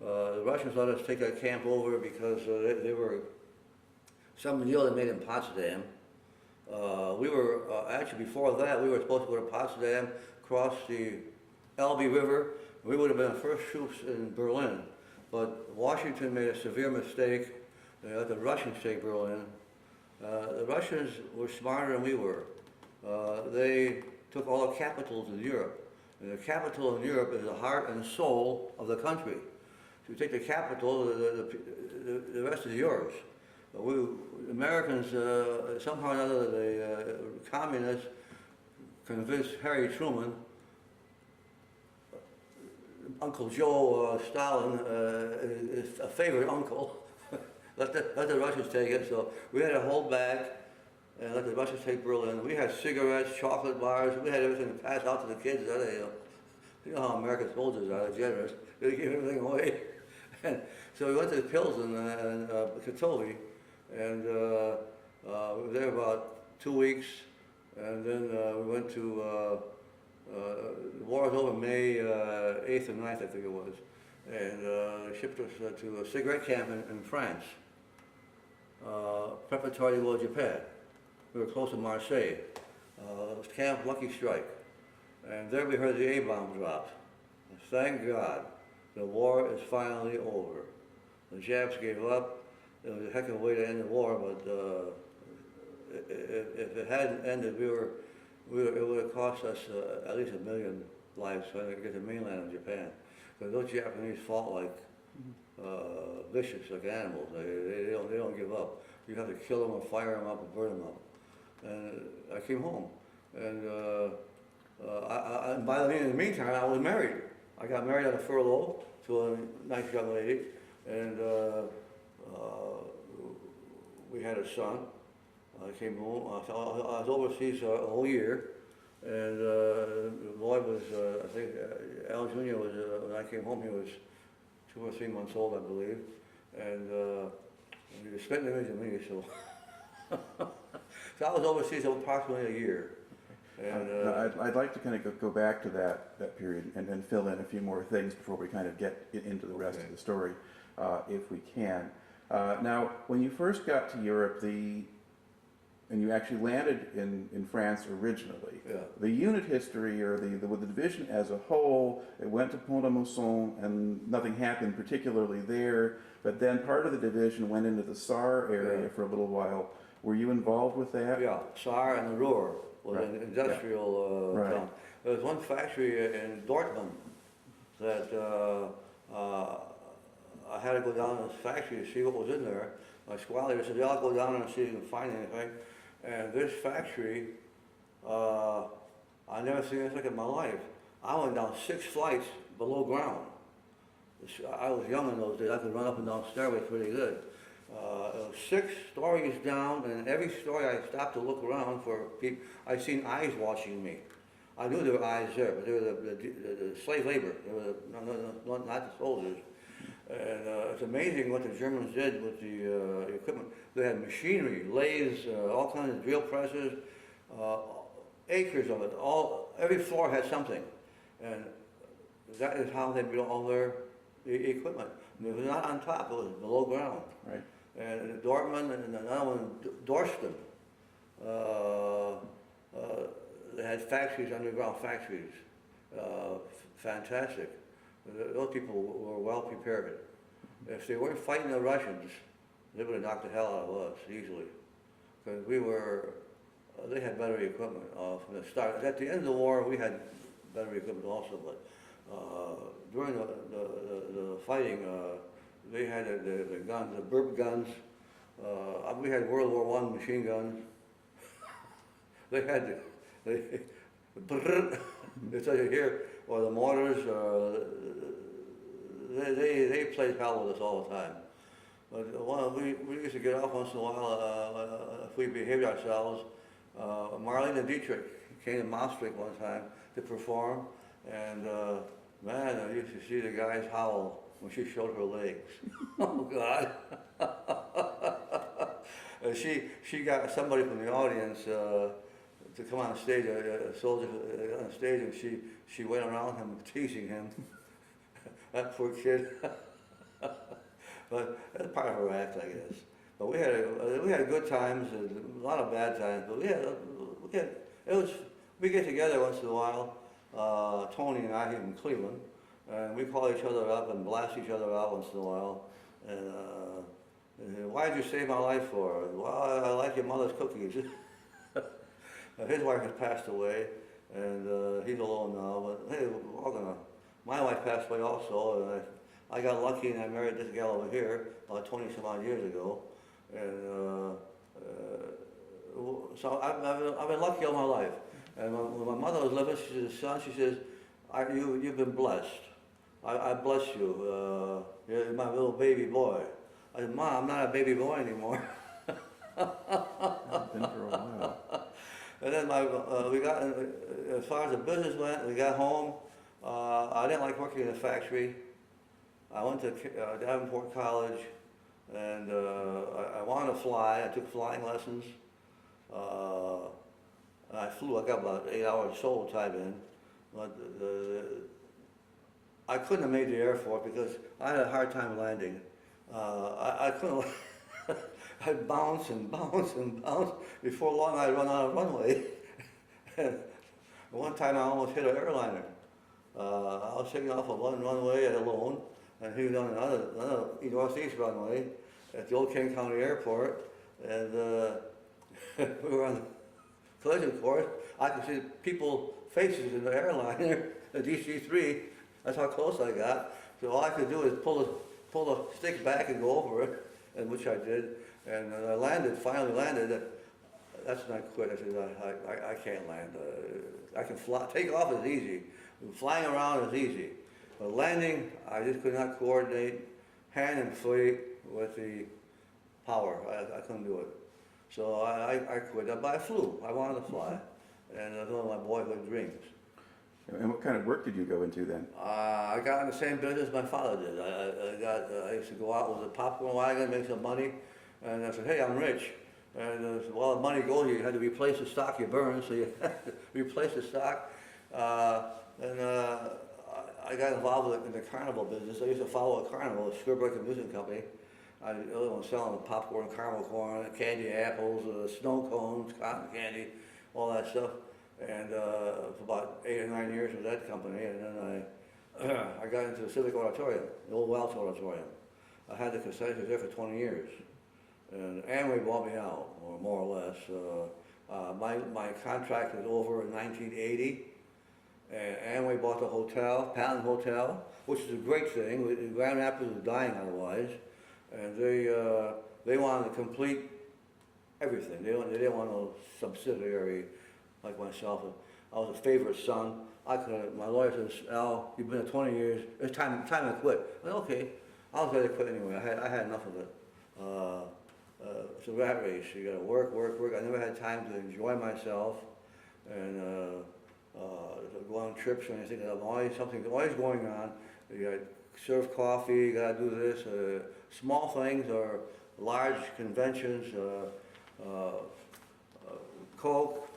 The Russians let us take that camp over because they were some deal they made in Potsdam. We were, actually before that, we were supposed to go to Potsdam, cross the Elbe River. We would have been the first troops in Berlin. But Washington made a severe mistake. They let the Russians take Berlin. The Russians were smarter than we were. They took all the capitals in Europe. And the capital in Europe is the heart and soul of the country. So you take the capital, the rest is yours. We Americans, somehow or another, the communists convinced Harry Truman, Uncle Joe Stalin, is a favorite uncle. let the Russians take it. So we had to hold back and let the Russians take Berlin. We had cigarettes, chocolate bars. We had everything to pass out to the kids. You know how American soldiers are, they're generous. They give everything away. And so we went to Pilsen and Klatovy, and we were there about 2 weeks. And then we went to the war was over May 8th and 9th, I think it was, and they shipped us to a cigarette camp in France, preparatory to go to Japan. We were close to Marseille. It was Camp Lucky Strike, and there we heard the A-bomb drop. And thank God, the war is finally over. The Japs gave up. It was a heck of a way to end the war, but if it hadn't ended, it would have cost us at least 1 million lives trying to get to mainland of Japan. Because those Japanese fought like vicious, like animals. They don't give up. You have to kill them or fire them up or burn them up. And I came home, and in the meantime, I was married. I got married on a furlough to a nice young lady, and we had a son. I came home. I was overseas a whole year, and Lloyd was, I think, Al Jr. was, when I came home, he was 2 or 3 months old, I believe, and he was spitting image of me, so. So I was overseas approximately a year. And, I'd like to kind of go back to that period and then fill in a few more things before we kind of get into the rest of the story, if we can. Now, when you first got to Europe, and you actually landed in France originally. Yeah. The unit history, or the division as a whole, it went to Pont-à-Mousson, and nothing happened particularly there. But then part of the division went into the Saar area for a little while. Were you involved with that? Yeah, Saar and the Ruhr was an industrial town. There was one factory in Dortmund that I had to go down to this factory to see what was in there. My squad leader said, yeah, I'll go down and see if you can find anything. And this factory, I never seen anything in my life. I went down 6 flights below ground. I was young in those days. I could run up and down stairways pretty good. It was 6 stories down, and every story I stopped to look around for people. I seen eyes watching me. I knew there were eyes there, but they were the slave labor. They were not the soldiers. And it's amazing what the Germans did with the equipment. They had machinery, lathes, all kinds of drill presses, acres of it. Every floor had something, and that is how they built all their equipment. And it was not on top; it was below ground. Right. And Dortmund and another one, Dorsten. They had factories, underground factories. Fantastic. Those people were well prepared. If they weren't fighting the Russians, they would have knocked the hell out of us easily. Because they had better equipment from the start. At the end of the war, we had better equipment also, but during the fighting, they had the guns, the burp guns. We had World War I machine guns. They had it's like you hear, or the mortars. They played hell with us all the time. But we used to get off once in a while if we behaved ourselves. Marlene Dietrich came to Maastricht one time to perform, and man, I used to see the guys howl when she showed her legs. Oh God! She got somebody from the audience to come on stage, a soldier on stage, and she went around him teasing him. That poor kid. But that's part of her act, I guess. But we had good times, a lot of bad times. But we get together once in a while. Tony and I here in Cleveland, and we call each other up and blast each other out once in a while. And why did you save my life for? Well, I like your mother's cookies. His wife has passed away, and he's alone now. But hey, we're all gonna. My wife passed away also, and I got lucky and I married this gal over here 20 some odd years ago, and so I've been lucky all my life. And when my mother was living, she said, "Son," she says, "you've been blessed. I bless you. You're my little baby boy." I said, "Mom, I'm not a baby boy anymore." I've been for a while. And then we got, as far as the business went, we got home. I didn't like working in a factory. I went to Davenport College, and I wanted to fly. I took flying lessons. And I flew. I got about 8 hours solo time in, but I couldn't have made the Air Force because I had a hard time landing. I couldn't. I'd bounce and bounce and bounce. Before long, I'd run out of runway. And one time, I almost hit an airliner. I was taking off on one runway alone, and he was on another northeast runway at the old King County Airport, and we were on the collision course. I could see people's faces in the airliner, the DC-3. That's how close I got. So all I could do is pull the stick back and go over it, and which I did. And I finally landed. That's when I quit. I said, I can't land. I can fly. Take off is easy. Flying around is easy. But landing, I just could not coordinate hand and feet with the power. I couldn't do it. So I quit. But I flew. I wanted to fly. And it was one of my boyhood dreams. And what kind of work did you go into then? I got in the same business my father did. I used to go out with a popcorn wagon, make some money. And I said, hey, I'm rich. And well, the money goes, you had to replace the stock you burned, so you had to replace the stock. And I got involved in the carnival business. I used to follow a carnival, a Sherbrooke Amusement Company. I was selling popcorn, caramel corn, candy apples, snow cones, cotton candy, all that stuff. And for about 8 or 9 years with that company, and then I got into the Civic Auditorium, the old Welch Auditorium. I had the concessions there for 20 years. And Amway bought me out, or more or less. My contract was over in 1980, and we bought the hotel, Patton Hotel, which is a great thing. Grand Rapids was dying otherwise, and they wanted to complete everything. They didn't want no subsidiary like myself. I was a favorite son. I could. My lawyer says, "Al, you've been there 20 years. It's time to quit." I said, "Okay." I was ready to quit anyway. I had enough of it. It's a rat race. You got to work. I never had time to enjoy myself and to go on trips or anything. There's always something always going on. You got to serve coffee. You got to do this. Small things or large conventions. Coke,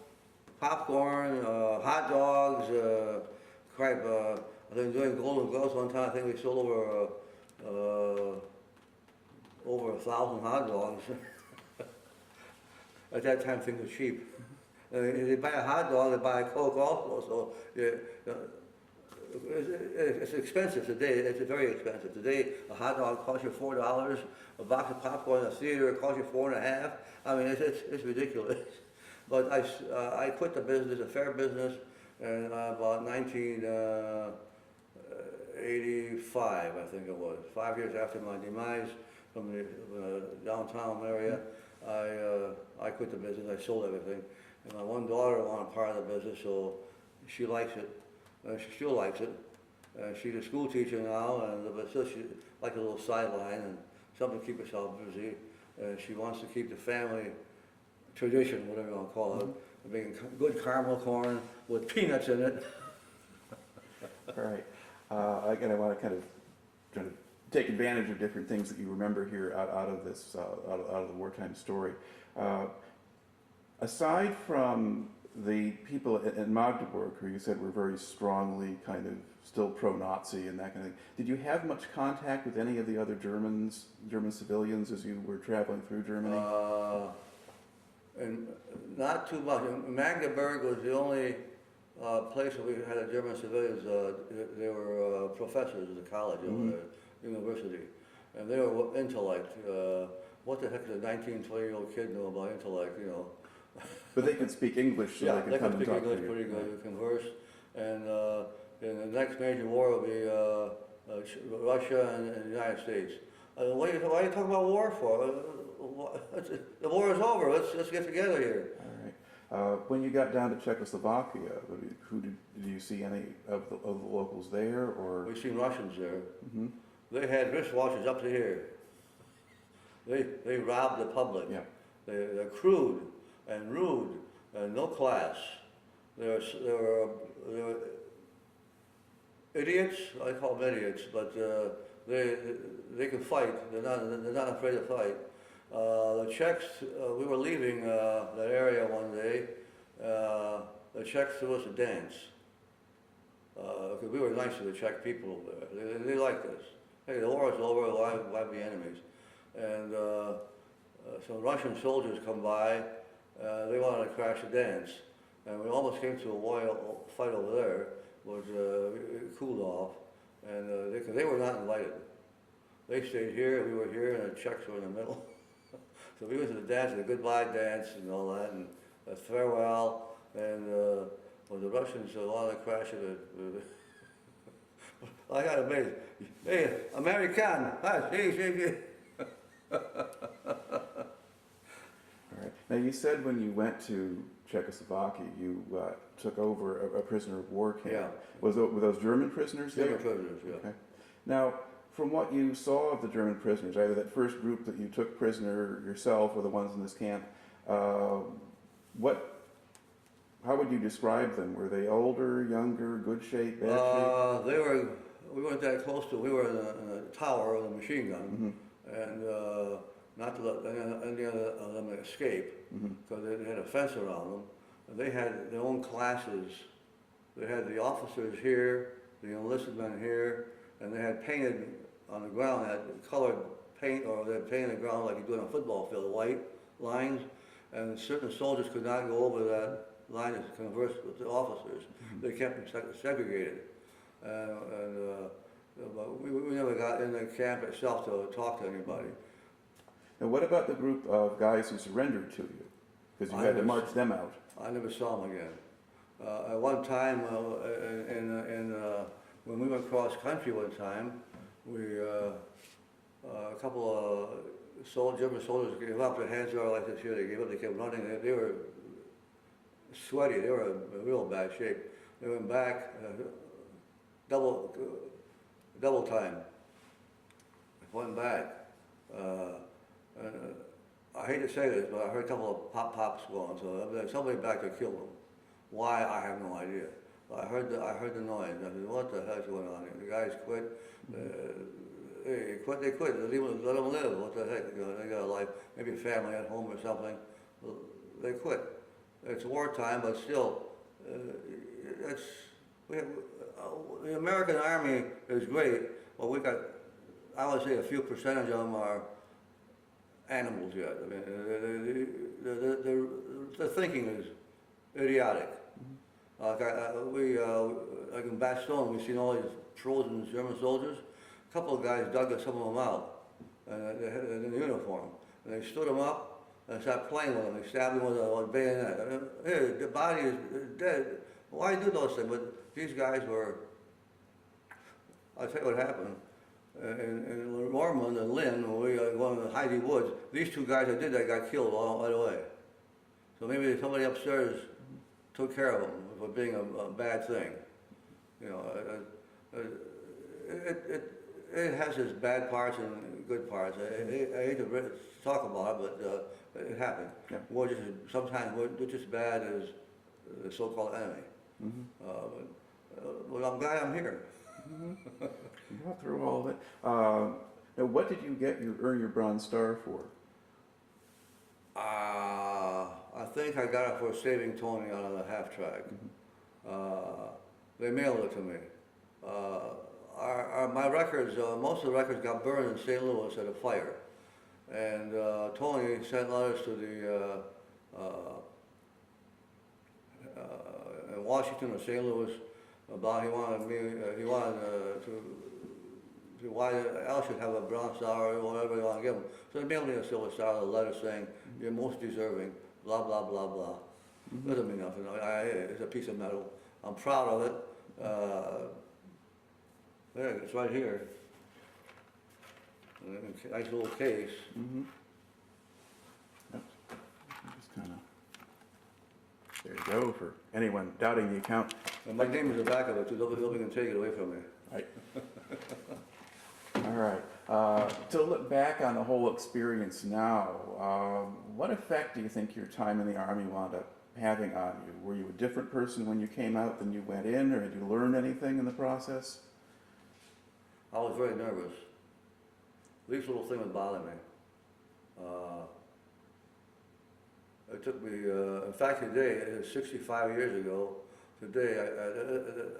popcorn, hot dogs, crap. I was doing Golden Girls one time. I think we sold over 1,000 hot dogs. At that time, things were cheap. If they buy a hot dog, they buy a Coke also. So yeah, it's expensive today. It's very expensive today. A hot dog costs you $4. A box of popcorn in a theater costs you $4.50. I mean, it's ridiculous. But I quit the business, a fair business, in about 1985, I think it was. 5 years after my demise from the downtown area, I quit the business. I sold everything. And my one daughter wanted part of the business, so she likes it. She still likes it. She's a school teacher now, but still she likes a little sideline and something to keep herself busy. She wants to keep the family tradition, whatever you want to call it, making good caramel corn with peanuts in it. All right. Again, I want to kind of take advantage of different things that you remember here out of this, out of the wartime story. Aside from the people in Magdeburg, who you said were very strongly kind of still pro-Nazi and that kind of thing, did you have much contact with any of the other German civilians as you were traveling through Germany? And not too much. Magdeburg was the only place where we had German civilians. They were professors at the college, university, and they were intellect. What the heck does a 19, 20-year-old kid know about intellect, you know? But they could speak English, so yeah, they could come and talk to you. They could speak English pretty good, converse. And the next major war will be Russia and the United States. Why are you talking about war for? The war is over. Let's get together here. All right. When you got down to Czechoslovakia, did you see any of the locals there, or? We seen Russians there. Mm-hmm. They had wristwatches up to here. They robbed the public. Yeah. They're crude and rude and no class. They were idiots. I call them idiots, but they can fight. They're not afraid to fight. The Czechs, we were leaving that area one day. The Czechs threw us a dance. Because we were nice to the Czech people there. They liked us. Hey, the war is over, why be enemies? And some Russian soldiers come by, they wanted to crash the dance. And we almost came to a wild fight over there, but it cooled off. And they were not invited. They stayed here, we were here, and the Czechs were in the middle. So we went to the dance, the goodbye dance and all that, and a farewell. And well, the Russians wanted to crash it. I got amazed. Hey, American! All right. Now you said when you went to Czechoslovakia, you took over a prisoner of war camp. Yeah. Were those German prisoners there? German prisoners, yeah. Okay. Now, from what you saw of the German prisoners, either that first group that you took prisoner yourself or the ones in this camp, how would you describe them? Were they older, younger, good shape, bad shape? We weren't that close to, we were in a tower with a machine gun, and not to let any of them escape, because they had a fence around them. And they had their own classes. They had the officers here, the enlisted men here, and they had painted on the ground, they had colored paint, or they had painted the ground like you do on a football field, white lines, and certain soldiers could not go over that line to converse with the officers. They kept them segregated. But we never got in the camp itself to talk to anybody. Now what about the group of guys who surrendered to you? Because you had to march them out. I never saw them again. At one time, when we went cross country one time, a couple of German soldiers gave up. Their hands were like this here. They gave up. They kept running. They were sweaty. They were in real bad shape. They went back double time. Went back. I hate to say this, but I heard a couple of pops going. So somebody back there killed them. Why, I have no idea. But I heard the noise. I said, what the hell's going on here? The guys quit. They quit. Let them live. What the heck? You know, they got a life, maybe a family at home or something. They quit. It's wartime, but still, the American Army is great. But we got, I would say, a few percentage of them are animals yet. I mean, the thinking is idiotic. Like in Bastogne, we've seen all these frozen German soldiers. A couple of guys dug some of them out, and they had in the uniform, and they stood them up and started playing with them. They stabbed them with a bayonet. I mean, hey, the body is dead. Why do those things? But these guys were. I'll tell you what happened. In Ormond and Lynn, when we were going to the Heidi Woods, these two guys that did that got killed right away. So maybe somebody upstairs took care of them for being a bad thing. You know, it has its bad parts and good parts. I hate to talk about it, but it happened. Yeah. Sometimes we're just as bad as the so-called enemy. Well, I'm glad I'm here. You got through all of it. Now, what did you earn your Bronze Star for? I think I got it for saving Tony out of the half track. They mailed it to me. My records, most of the records got burned in St. Louis at a fire. And Tony sent letters to the in Washington or St. Louis about he wanted to why else should have a Bronze Star or whatever you want to give him. So they mailed me a Silver Star, a letter saying you're most deserving, blah blah blah blah. Doesn't mean nothing. It's a piece of metal. I'm proud of it. There, it's right here. Nice little case. Yep. Just kind of. There you go for anyone doubting the account. And my name is the back of it too. Nobody can take it away from me. Right. All right. To look back on the whole experience now, what effect do you think your time in the Army wound up having on you? Were you a different person when you came out than you went in, or did you learn anything in the process? I was very nervous. These little things would bother me. It took me, in fact today, 65 years ago, today,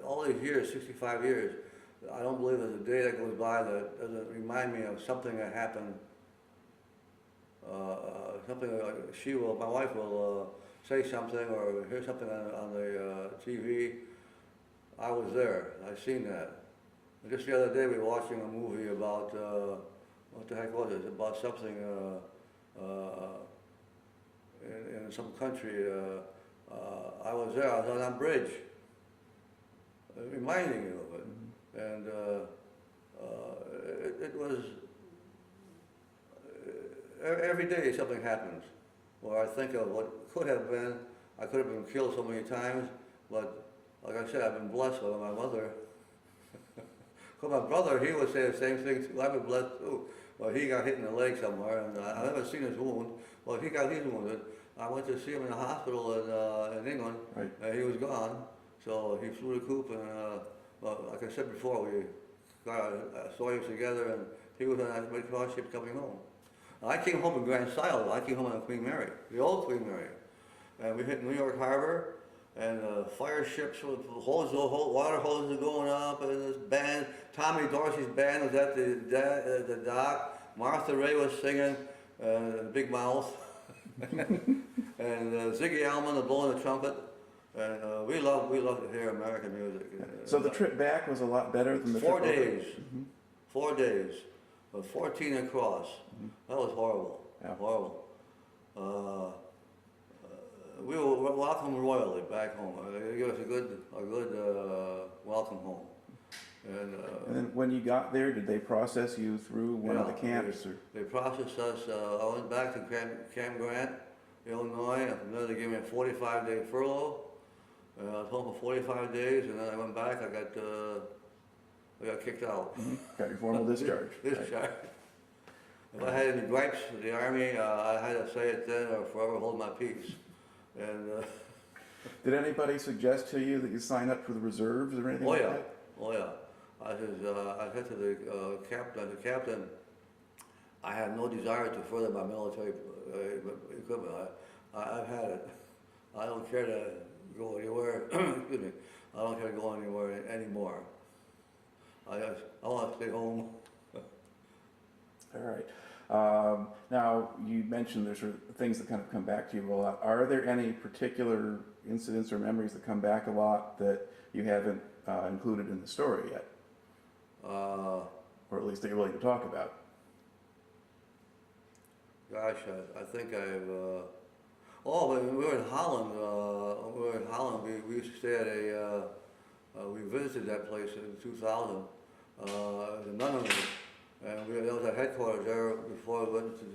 all these years, 65 years, I don't believe there's a day that goes by that doesn't remind me of something that happened. Something my wife will say something or hear something on the TV. I was there. I seen that. Just the other day we were watching a movie about what the heck was it? About something in some country. I was there. I was on that bridge, reminding you of it. And it was, every day something happens where I think of what could have been. I could have been killed so many times, but like I said, I've been blessed with my mother. Because my brother, he would say the same thing too. I've been blessed too. Well, he got hit in the leg somewhere, and I never seen his wound. Well, he got his wounded. I went to see him in the hospital in England, right. And he was gone. So he flew the coop, and well, like I said before, we got our stories together, and he was on a Red Cross ship coming home. I came home in Grand Silo. I came home on Queen Mary, the old Queen Mary. And we hit New York Harbor, and fire ships with water hoses going up, and this band, Tommy Dorsey's band was at the dock. Martha Ray was singing, Big Mouth. And Ziggy Alman was blowing the trumpet. And we love to hear American music. So the trip back was a lot better than the 4 trip over? days. 4 days. 14 across. That was horrible. Yeah. Horrible. we were welcomed royally back home. They gave us a good welcome home. And then when you got there, did they process you through one of the camps? They processed us. I went back to Camp Grant, Illinois, and from there they gave me a 45-day furlough. I was home for 45 days, and then I went back. I got kicked out. Got your formal discharge. Discharge. Right. If I had any gripes with the Army, I had to say it then or forever hold my peace. And did anybody suggest to you that you sign up for the reserves or anything like that? Oh yeah. I said to the captain, I have no desire to further my military equipment. I've had it. I don't care to go anywhere. Excuse me. I don't care to go anywhere anymore. I want to stay home. All right. Now, you mentioned there's sort of things that kind of come back to you a lot. Are there any particular incidents or memories that come back a lot that you haven't included in the story yet? Or at least that you're willing to talk about? Gosh, I think I've... when we were in Holland, we used to stay at we visited that place in 2000, the Nunnery. And that was our headquarters there before we went to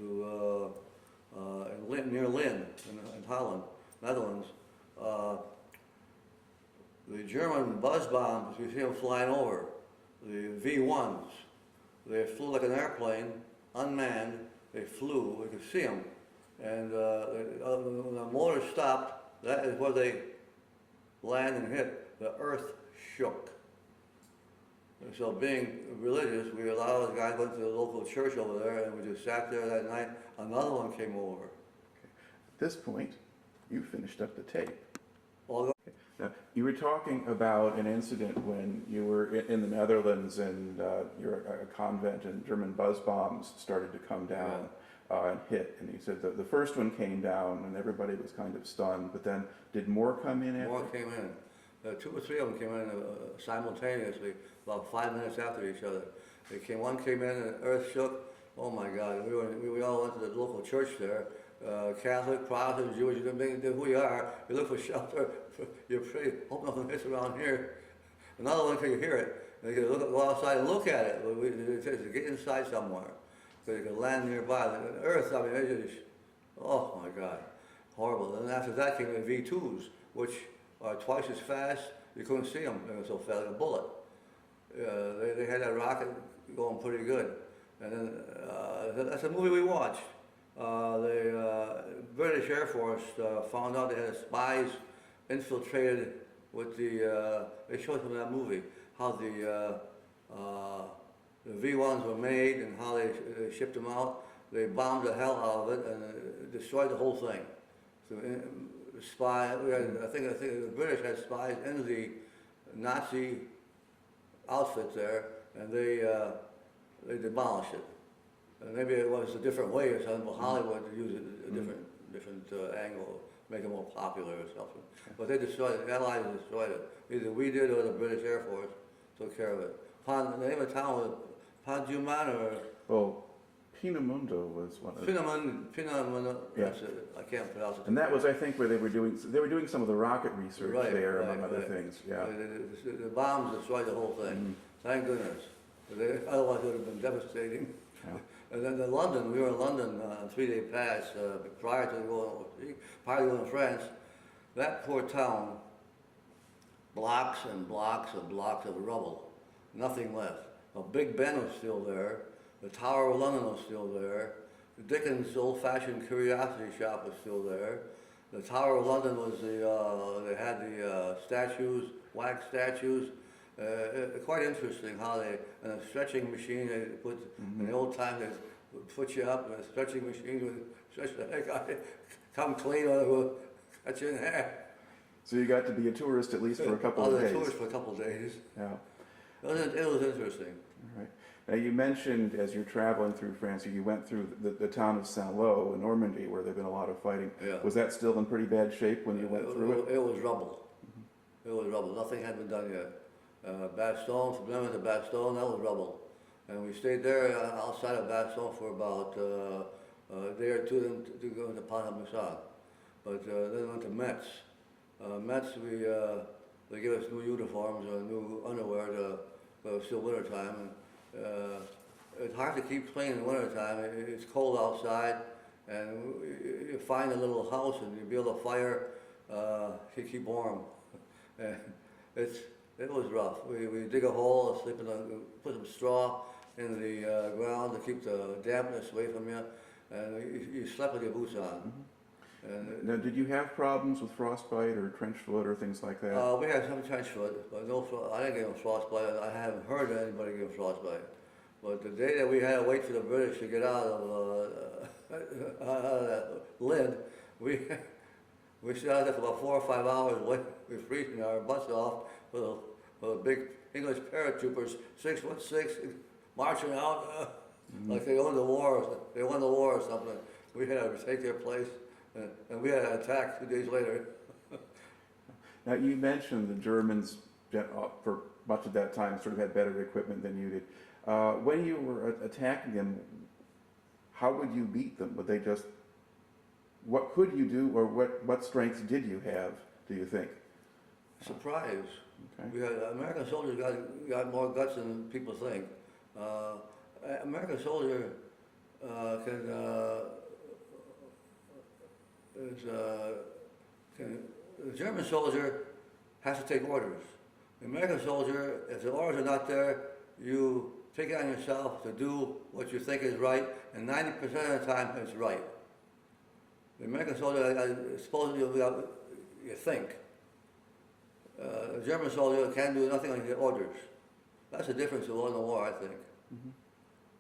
near Lynn in Holland, Netherlands. The German buzz bombs, you see them flying over, the V1s. They flew like an airplane, unmanned. They flew, we could see them. And when the motor stopped, that is where they landed and hit. The earth shook. And so being religious, we allowed the guy went to the local church over there, and we just sat there that night. Another one came over. Okay. At this point, you finished up the tape. Well, okay. Now, you were talking about an incident when you were in the Netherlands and you're a convent and German buzz bombs started to come down and hit. And you said that the first one came down and everybody was kind of stunned, but then did more come in after? More came in. 2 or 3 of them came in simultaneously, about 5 minutes after each other. One came in and the earth shook. Oh my God! We all went to the local church there, Catholic, Protestant, Jewish. You don't know who you are. You look for shelter. You pray. Hope nothing hits around here. Another one, can you hear it? And you can go outside and look at it. It says to get inside somewhere, so you can land nearby. The earth. I mean, it just, oh my God, horrible. And after that came the V2s, which are twice as fast. You couldn't see them. They were so fast, like a bullet. They had that rocket going pretty good. And then that's a movie we watched. The British Air Force found out they had spies infiltrated with they showed them in that movie how the V1s were made and how they shipped them out. They bombed the hell out of it and destroyed the whole thing. So, I think the British had spies in the Nazi outfit there, and they demolished it. And maybe it was a different way or something, but Hollywood used it a different angle, make it more popular or something. But they destroyed it. The Allies destroyed it. Either we did or the British Air Force took care of it. The name of the town was Panjuman or... Well, Peenemünde was one of them. Peenemünde, that's it. I can't pronounce it. And that was, I think, where they were doing some of the rocket research there, among other things. Yeah. The bombs destroyed the whole thing. Thank goodness. Otherwise, it would have been devastating. Yeah. And then in London, we were in London on a 3-day pass prior to going to France. That poor town, blocks and blocks and blocks of rubble, nothing left. Big Ben was still there. The Tower of London was still there. The Dickens old-fashioned curiosity shop was still there. The Tower of London was they had the statues, wax statues. Quite interesting how and a stretching machine they put, in the old time they would put you up and a stretching machine would stretch the heck out of you, come clean or it would cut you in half. So you got to be a tourist at least for a couple of days. I was a tourist for a couple of days. Yeah. It was interesting. All right. Now you mentioned as you're traveling through France, you went through the town of Saint-Lô in Normandy where there'd been a lot of fighting. Yeah. Was that still in pretty bad shape when you went through it? It was rubble. It was rubble. Nothing had been done yet. Bastogne, from Bremen to Bastogne, that was rubble. And we stayed there outside of Bastogne for about a day or two to go into Pont-à-Mousson. But then went to Metz. Metz, they gave us new uniforms or new underwear but it was still winter time. And, it's hard to keep clean in the winter time. It's cold outside, and you find a little house and you build a fire to keep warm. And it was rough. We dig a hole, put some straw in the ground to keep the dampness away from you, and you slept with your boots on. And now, did you have problems with frostbite or trench foot or things like that? we had some trench foot, but I didn't get no frostbite. I haven't heard of anybody getting frostbite. But the day that we had to wait for the British to get out of that lid, we sat there for about 4 or 5 hours waiting. We were freezing our butts off with a big English paratroopers, 6'6", marching out like they won the war. They won the war or something. We had to take their place, and we had an attack 2 days later. Now, you mentioned the Germans, for much of that time, sort of had better equipment than you did. When you were attacking them, how would you beat them? Would they just, what could you do, or what strengths did you have, do you think? Surprise. Okay. We had American soldiers got more guts than people think. American soldier the German soldier has to take orders. The American soldier, if the orders are not there, you take it on yourself to do what you think is right, and 90% of the time it's right. The American soldier, supposedly you think. The German soldier can do nothing on his orders. That's the difference of in the war, I think.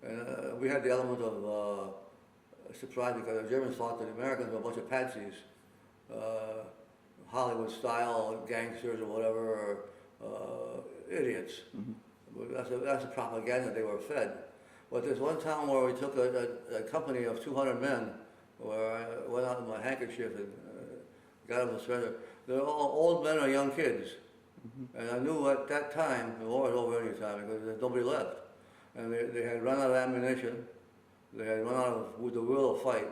And we had the element of surprise because the Germans thought that the Americans were a bunch of patsies, Hollywood-style gangsters or whatever, or idiots. That's the propaganda they were fed. But there's one time where we took a company of 200 men, where I went out with my handkerchief and got them to surrender. They're all old men or young kids. And I knew at that time, the war was over any time because there's nobody left. And they had run out of ammunition. They had run out of the will to fight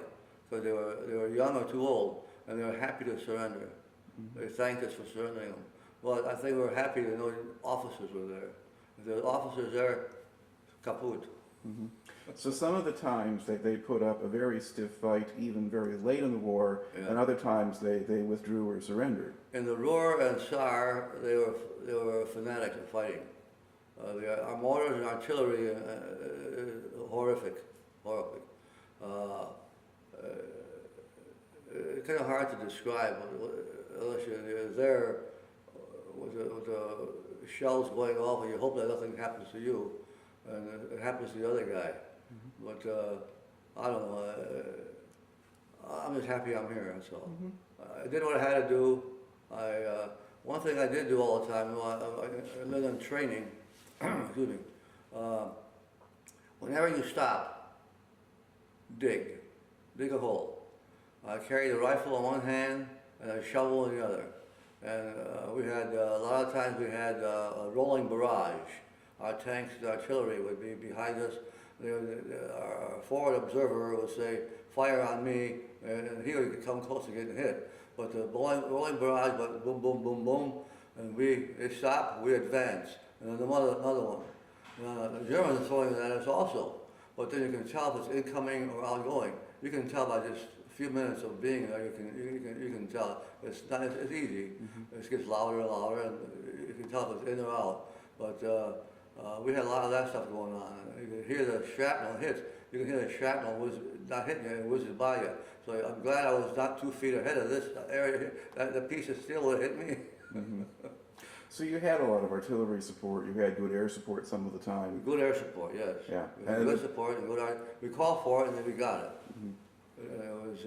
because they were young or too old, and they were happy to surrender. They thanked us for surrendering them. Well, I think we were happy to know the officers were there. If there were officers there, kaput. So some of the times they put up a very stiff fight, even very late in the war, and other times they withdrew or surrendered. In the Ruhr and Saar, they were fanatics of fighting. Our mortars and artillery, horrific. It's kind of hard to describe unless you're there with the shells going off and you hope that nothing happens to you and it happens to the other guy. But I don't know. I'm just happy I'm here, that's all. I did what I had to do. One thing I did do all the time, I lived in training, excuse me, whenever you stop, dig a hole. I carried a rifle in one hand and a shovel in the other. And we had, a lot of times we had a rolling barrage. Our tanks, the artillery would be behind us. Our forward observer would say, fire on me, and he would come close to getting hit. But the rolling barrage went boom, boom, boom, boom, and it stopped, we advanced. And then another one. The Germans are throwing at us also, but then you can tell if it's incoming or outgoing. You can tell by just a few minutes of being there. You can tell. It's easy. It gets louder and louder, and you can tell if it's in or out. But we had a lot of that stuff going on. You can hear the shrapnel hits. You can hear the shrapnel not hitting you, it whizzes by you. So I'm glad I was not 2 feet ahead of this area. The piece of steel would hit me. So you had a lot of artillery support. You had good air support some of the time. Good air support, yes. Yeah. We had good support and good we called for it and then we got it. It was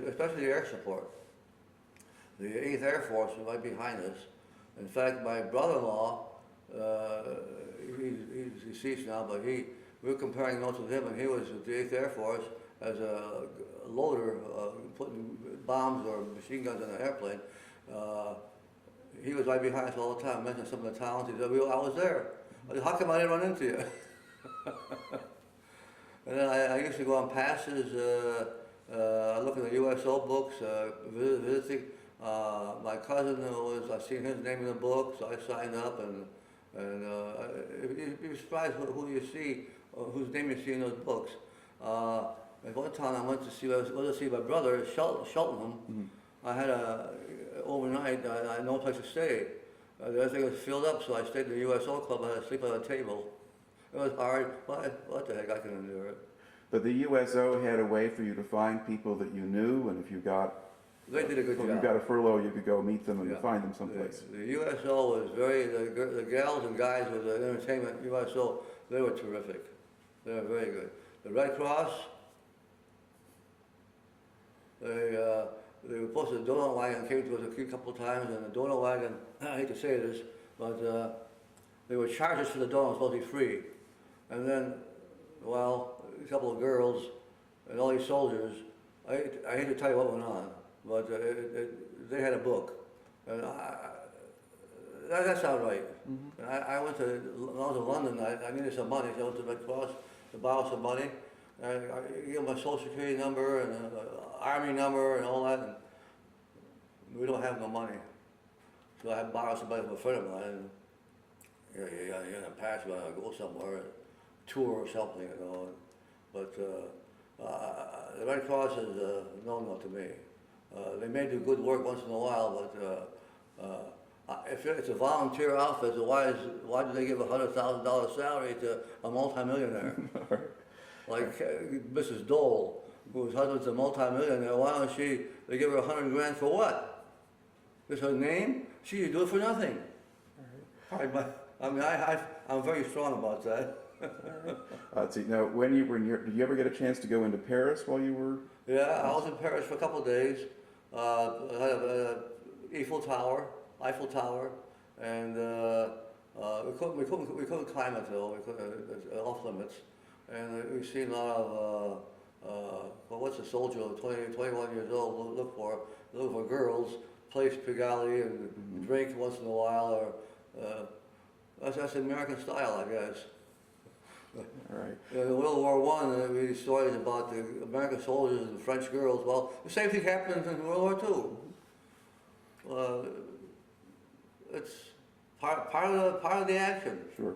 especially the air support. The 8th Air Force was right behind us. In fact, my brother-in-law, he's deceased now, but we were comparing notes with him, and he was with the 8th Air Force as a loader, putting bombs or machine guns on an airplane. He was right behind us all the time. I mentioned some of the towns. He said, I was there. I said, how come I didn't run into you? And then I used to go on passes I look at the USO books, visiting. My cousin I seen his name in the book, so I signed up, and you'd be surprised who you see, whose name you see in those books. At one time I went to see my brother, Cheltenham. Mhm. I had overnight, I had no place to stay. The other thing was filled up, so I stayed in the USO club. I had to sleep on a table. It was hard, but what the heck, I can endure it. But the USO had a way for you to find people that you knew, and if you got They did a good if job. you got a furlough, you could go meet them and Yeah. find them someplace. The USO was the gals and guys with the entertainment USO, they were terrific. They were very good. The Red Cross, they were posted the donut wagon, came to us a couple of times, and the donut wagon, I hate to say this, but they would charge us for the donut, it was supposed to be free. And then, well, a couple of girls and all these soldiers, I hate to tell you what went on, but they had a book. And that's all right. Mm-hmm. And I went to, when I was in London, I needed some money, so I went to the Red Cross to borrow some money. And I gave them my social security number and army number and all that, and we don't have no money. So I had to borrow somebody from a friend of mine, and you're gonna pass, you're gonna go somewhere, a tour or something, you know. But the Red Cross is no to me. They may do good work once in a while, but if it's a volunteer outfit, so why do they give a $100,000 salary to a multimillionaire? Like Mrs. Dole, whose husband's a multimillionaire, why don't they give her $100 grand for what? Just her name? She should do it for nothing. I'm very strong about that. Let's see. Now, when you were in Europe, did you ever get a chance to go into Paris while you were? Yeah, I was in Paris for a couple of days. I had a Eiffel Tower, and we couldn't climb it though. It's off limits, and we've seen a lot of what's a soldier 21 years old look for girls, place Pigalle and drink once in a while, or that's American style, I guess. All right. In World War I, we read stories about the American soldiers and French girls. Well, the same thing happened in World War II. It's part of the action. Sure.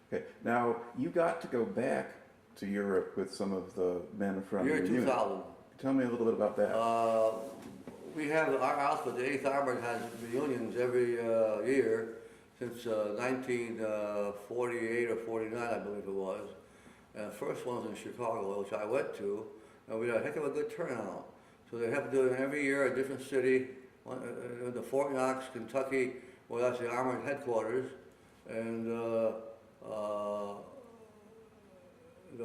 Okay. Now, you got to go back to Europe with some of the men from Year your 2000. unit. Tell me a little bit about that. We have our outfit, the 8th Armored, has reunions every year since 1948 or 49, I believe it was. And the first one was in Chicago, which I went to, and we had a heck of a good turnout. So they have to do it every year, a different city. The Fort Knox, Kentucky, well, that's the Armored headquarters, and the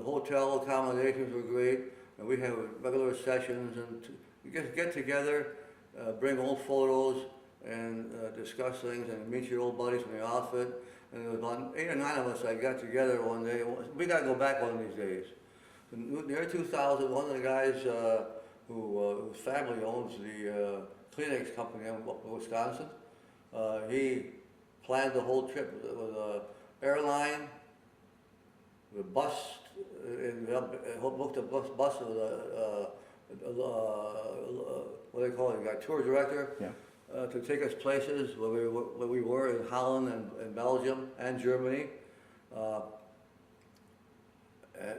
hotel accommodations were great, and we have regular sessions, and we get together, bring old photos, and discuss things, and meet your old buddies from your outfit. And there was about 8 or 9 of us that got together one day. We got to go back one of these days. In the year 2000, one of the guys whose family owns the Kleenex company in Wisconsin, he planned the whole trip with an airline, the bus, and booked a bus with what do they call it, a tour director. Yeah. To take us places where we were in Holland and Belgium and Germany.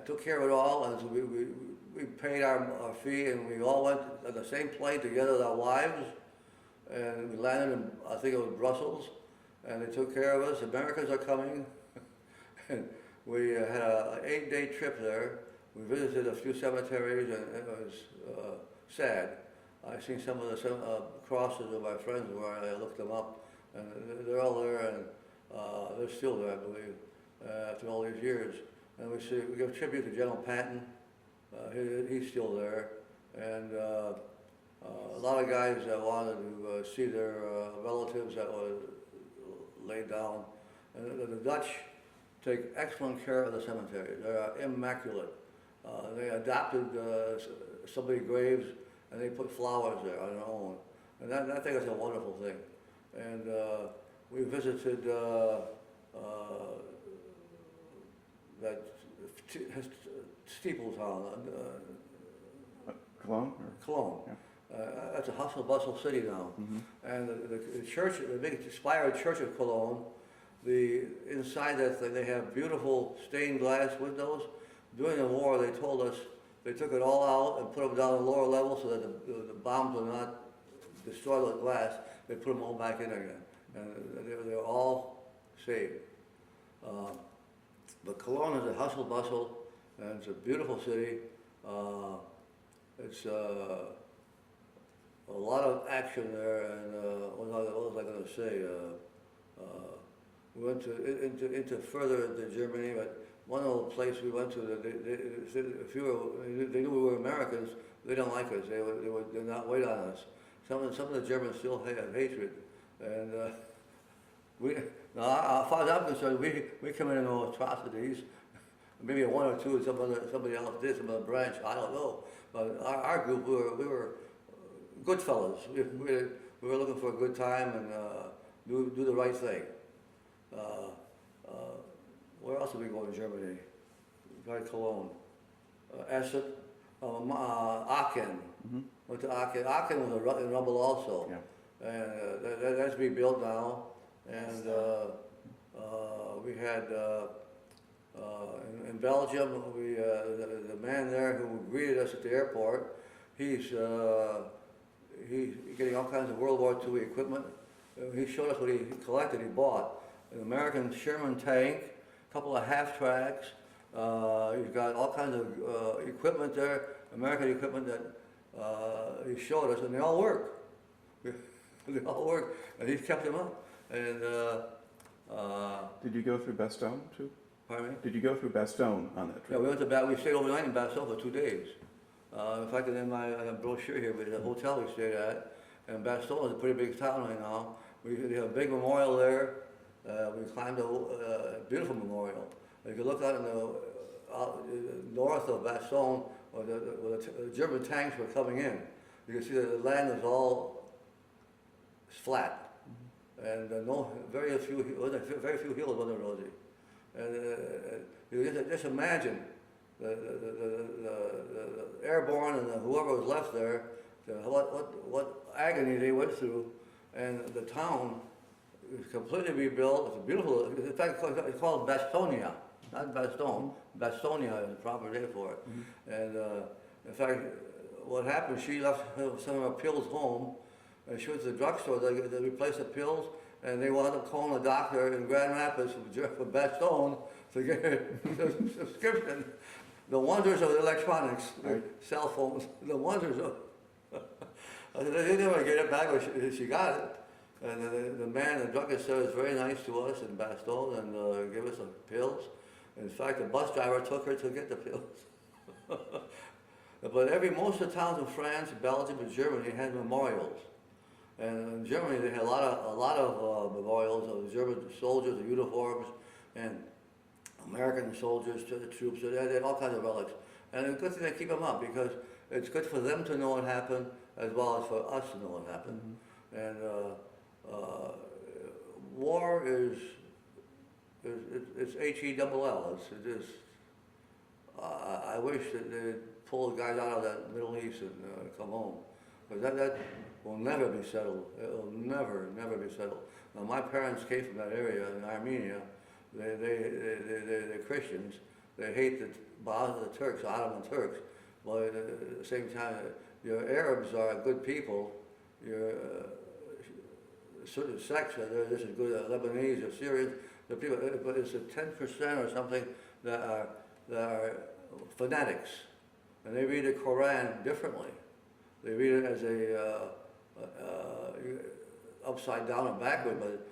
Took care of it all, and so we paid our fee, and we all went on the same plane together with our wives, and we landed in, I think it was Brussels, and they took care of us. Americans are coming, and we had an 8-day trip there. We visited a few cemeteries, and it was sad. I've seen some of the crosses of my friends where I looked them up, and they're all there, and they're still there, I believe, after all these years. And we give tribute to General Patton. He's still there, and a lot of guys that wanted to see their relatives that were laid down. And the Dutch take excellent care of the cemeteries. They're immaculate. They adopted some of the graves, and they put flowers there on their own. And I think that's a wonderful thing. And we visited that Steepletown. Cologne? Cologne. Yeah. That's a hustle bustle city now. And the church, the big spire church of Cologne, inside that thing, they have beautiful stained glass windows. During the war, they told us they took it all out and put them down at the lower level so that the bombs would not destroy the glass. They put them all back in again, and they're all saved. But Cologne is a hustle bustle, and it's a beautiful city. It's a lot of action there, and what was I going to say? We went into further into Germany, but one little place we went to, they knew we were Americans. They don't like us. They would not wait on us. Some of the Germans still have hatred, and as far as I'm concerned, we commit no atrocities. Maybe one or two, somebody else did, some other branch. I don't know. But our group, we were good fellows. We were looking for a good time and do the right thing. Where else did we go in Germany? Right, Cologne, Essen, Aachen. Went to Aachen. Aachen was in rubble also, yeah. And that's rebuilt now. And we had in Belgium, the man there who greeted us at the airport, he's getting all kinds of World War II equipment. He showed us what he collected. He bought an American Sherman tank, a couple of half tracks. He's got all kinds of equipment there, American equipment that he showed us, and they all work. They all work, and he's kept them up. And did you go through Bastogne too? pardon me? Did you go through Bastogne on that Yeah, trip? we went to we stayed overnight in Bastogne for 2 days. In fact, in my brochure here, but the hotel we stayed at, and Bastogne is a pretty big town right now. We have a big memorial there. We climbed a beautiful memorial. You can look out in the north of Bastogne, where the German tanks were coming in. You can see that the land is all flat, and very few hills on the rosy. And you just imagine the airborne and whoever was left there, what agony they went through, and the town is completely rebuilt. It's a beautiful. In fact, it's called Bastonia, not Bastogne. Bastonia is the proper name for it. And in fact, what happened? She left some of her pills home, and she went to the drugstore. They replaced the pills, and they wound up calling a doctor in Grand Rapids from Bastogne to get a subscription. The wonders of electronics, Right. cell phones, the wonders of. They didn't ever get it back, but she got it. And the man, the druggist, was very nice to us in Bastogne and gave us some pills. In fact, the bus driver took her to get the pills. But most of the towns in France, Belgium, and Germany had memorials. And in Germany, they had a lot of memorials of the German soldiers, the uniforms, and American soldiers to the troops. So they had all kinds of relics. And it's a good thing to keep them up because it's good for them to know what happened as well as for us to know what happened. And war it's H-E-double-L. It is. I wish that they'd pull the guys out of that Middle East and come home, because that will never be settled. It will never be settled. Now, my parents came from that area in Armenia. They're Christians. They hate the Turks, the Ottoman Turks. But at the same time, your Arabs are good people. Your certain sects, there's a good Lebanese or Syrians, the people, but it's a 10% or something that are fanatics, and they read the Quran differently. They read it as upside down and backward, but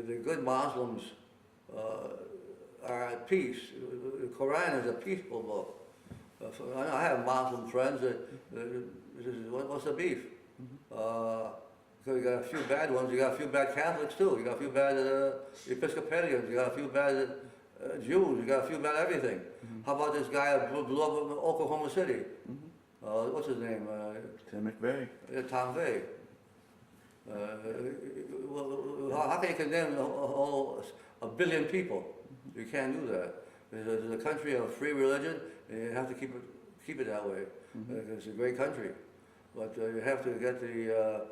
the good Muslims are at peace. The Quran is a peaceful book. I have Muslim friends what's the beef? You got a few bad ones, you got a few bad Catholics too, you got a few bad Episcopalians, you got a few bad Jews, you got a few bad everything. How about this guy who blew up in Oklahoma City? What's his name? Tim McVeigh. Tom Veigh. How can you condemn a billion people? You can't do that. There's a country of free religion, and you have to keep keep it that way. It's a great country. But you have to get the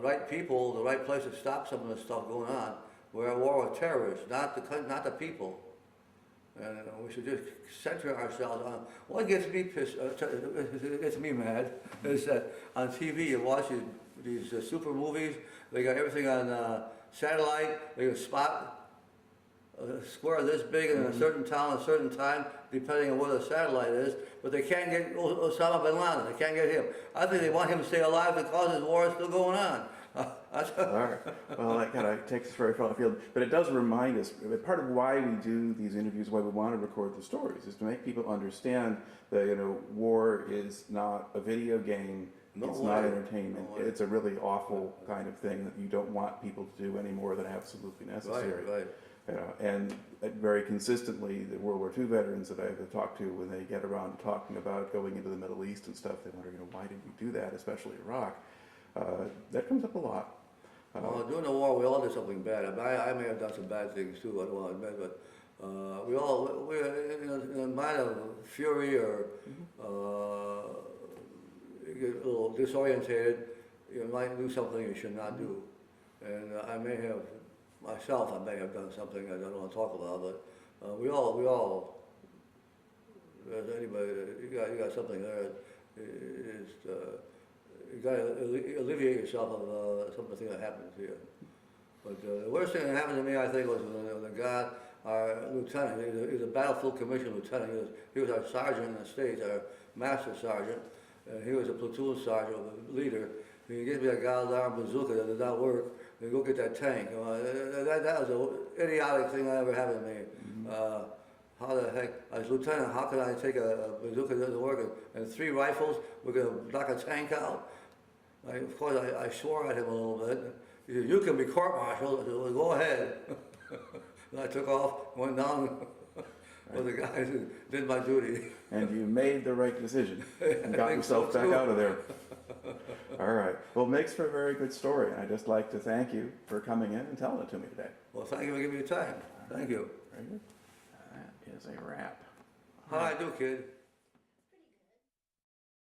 right people, the right place to stop some of the stuff going on. We're at war with terrorists, not the people. And we should just center ourselves on. What gets me gets me mad is that on TV you watch these super movies. They got everything on satellite. They can spot a square this big in a certain town at a certain time, depending on where the satellite is. But they can't get Osama bin Laden. They can't get him. I think they want him to stay alive because his war is still going on. All right. Well, that kind of takes us very far afield, but it does remind us. Part of why we do these interviews, why we want to record the stories, is to make people understand that war is not a video game. It's not entertainment. It's a really awful kind of thing that you don't want people to do any more than absolutely necessary. Right. And very consistently, the World War II veterans that I've talked to, when they get around to talking about going into the Middle East and stuff, they wonder, why did we do that, especially Iraq? That comes up a lot. Well, during the war, we all did something bad. I may have done some bad things too. I don't want to admit, but we're in a mind of fury or you get a little disorientated. You might do something you should not do, and I may have done something I don't want to talk about. But we all. There's anybody. You got something there. You got to alleviate yourself of some of the things that happened to you. But the worst thing that happened to me, I think, was when our lieutenant, he was a battlefield commissioned lieutenant. He was our sergeant in the States, our master sergeant. And he was a platoon sergeant, the leader. He gives me a goddamn bazooka that did not work. And go get that tank. That was an idiotic thing that ever happened to me. How the heck, as lieutenant, how could I take a bazooka that doesn't work and 3 rifles, we're going to knock a tank out? Of course, I swore at him a little bit. He said, "You can be court-martialed." I said, "Well, go ahead." And I took off, went down with the guys and did my duty. And you made the right decision and got yourself back out of there. All right. Well, it makes for a very good story. And I'd just like to thank you for coming in and telling it to me today. Well, thank you for giving me the time. Thank you. Very good. That is a wrap. How do I do, kid?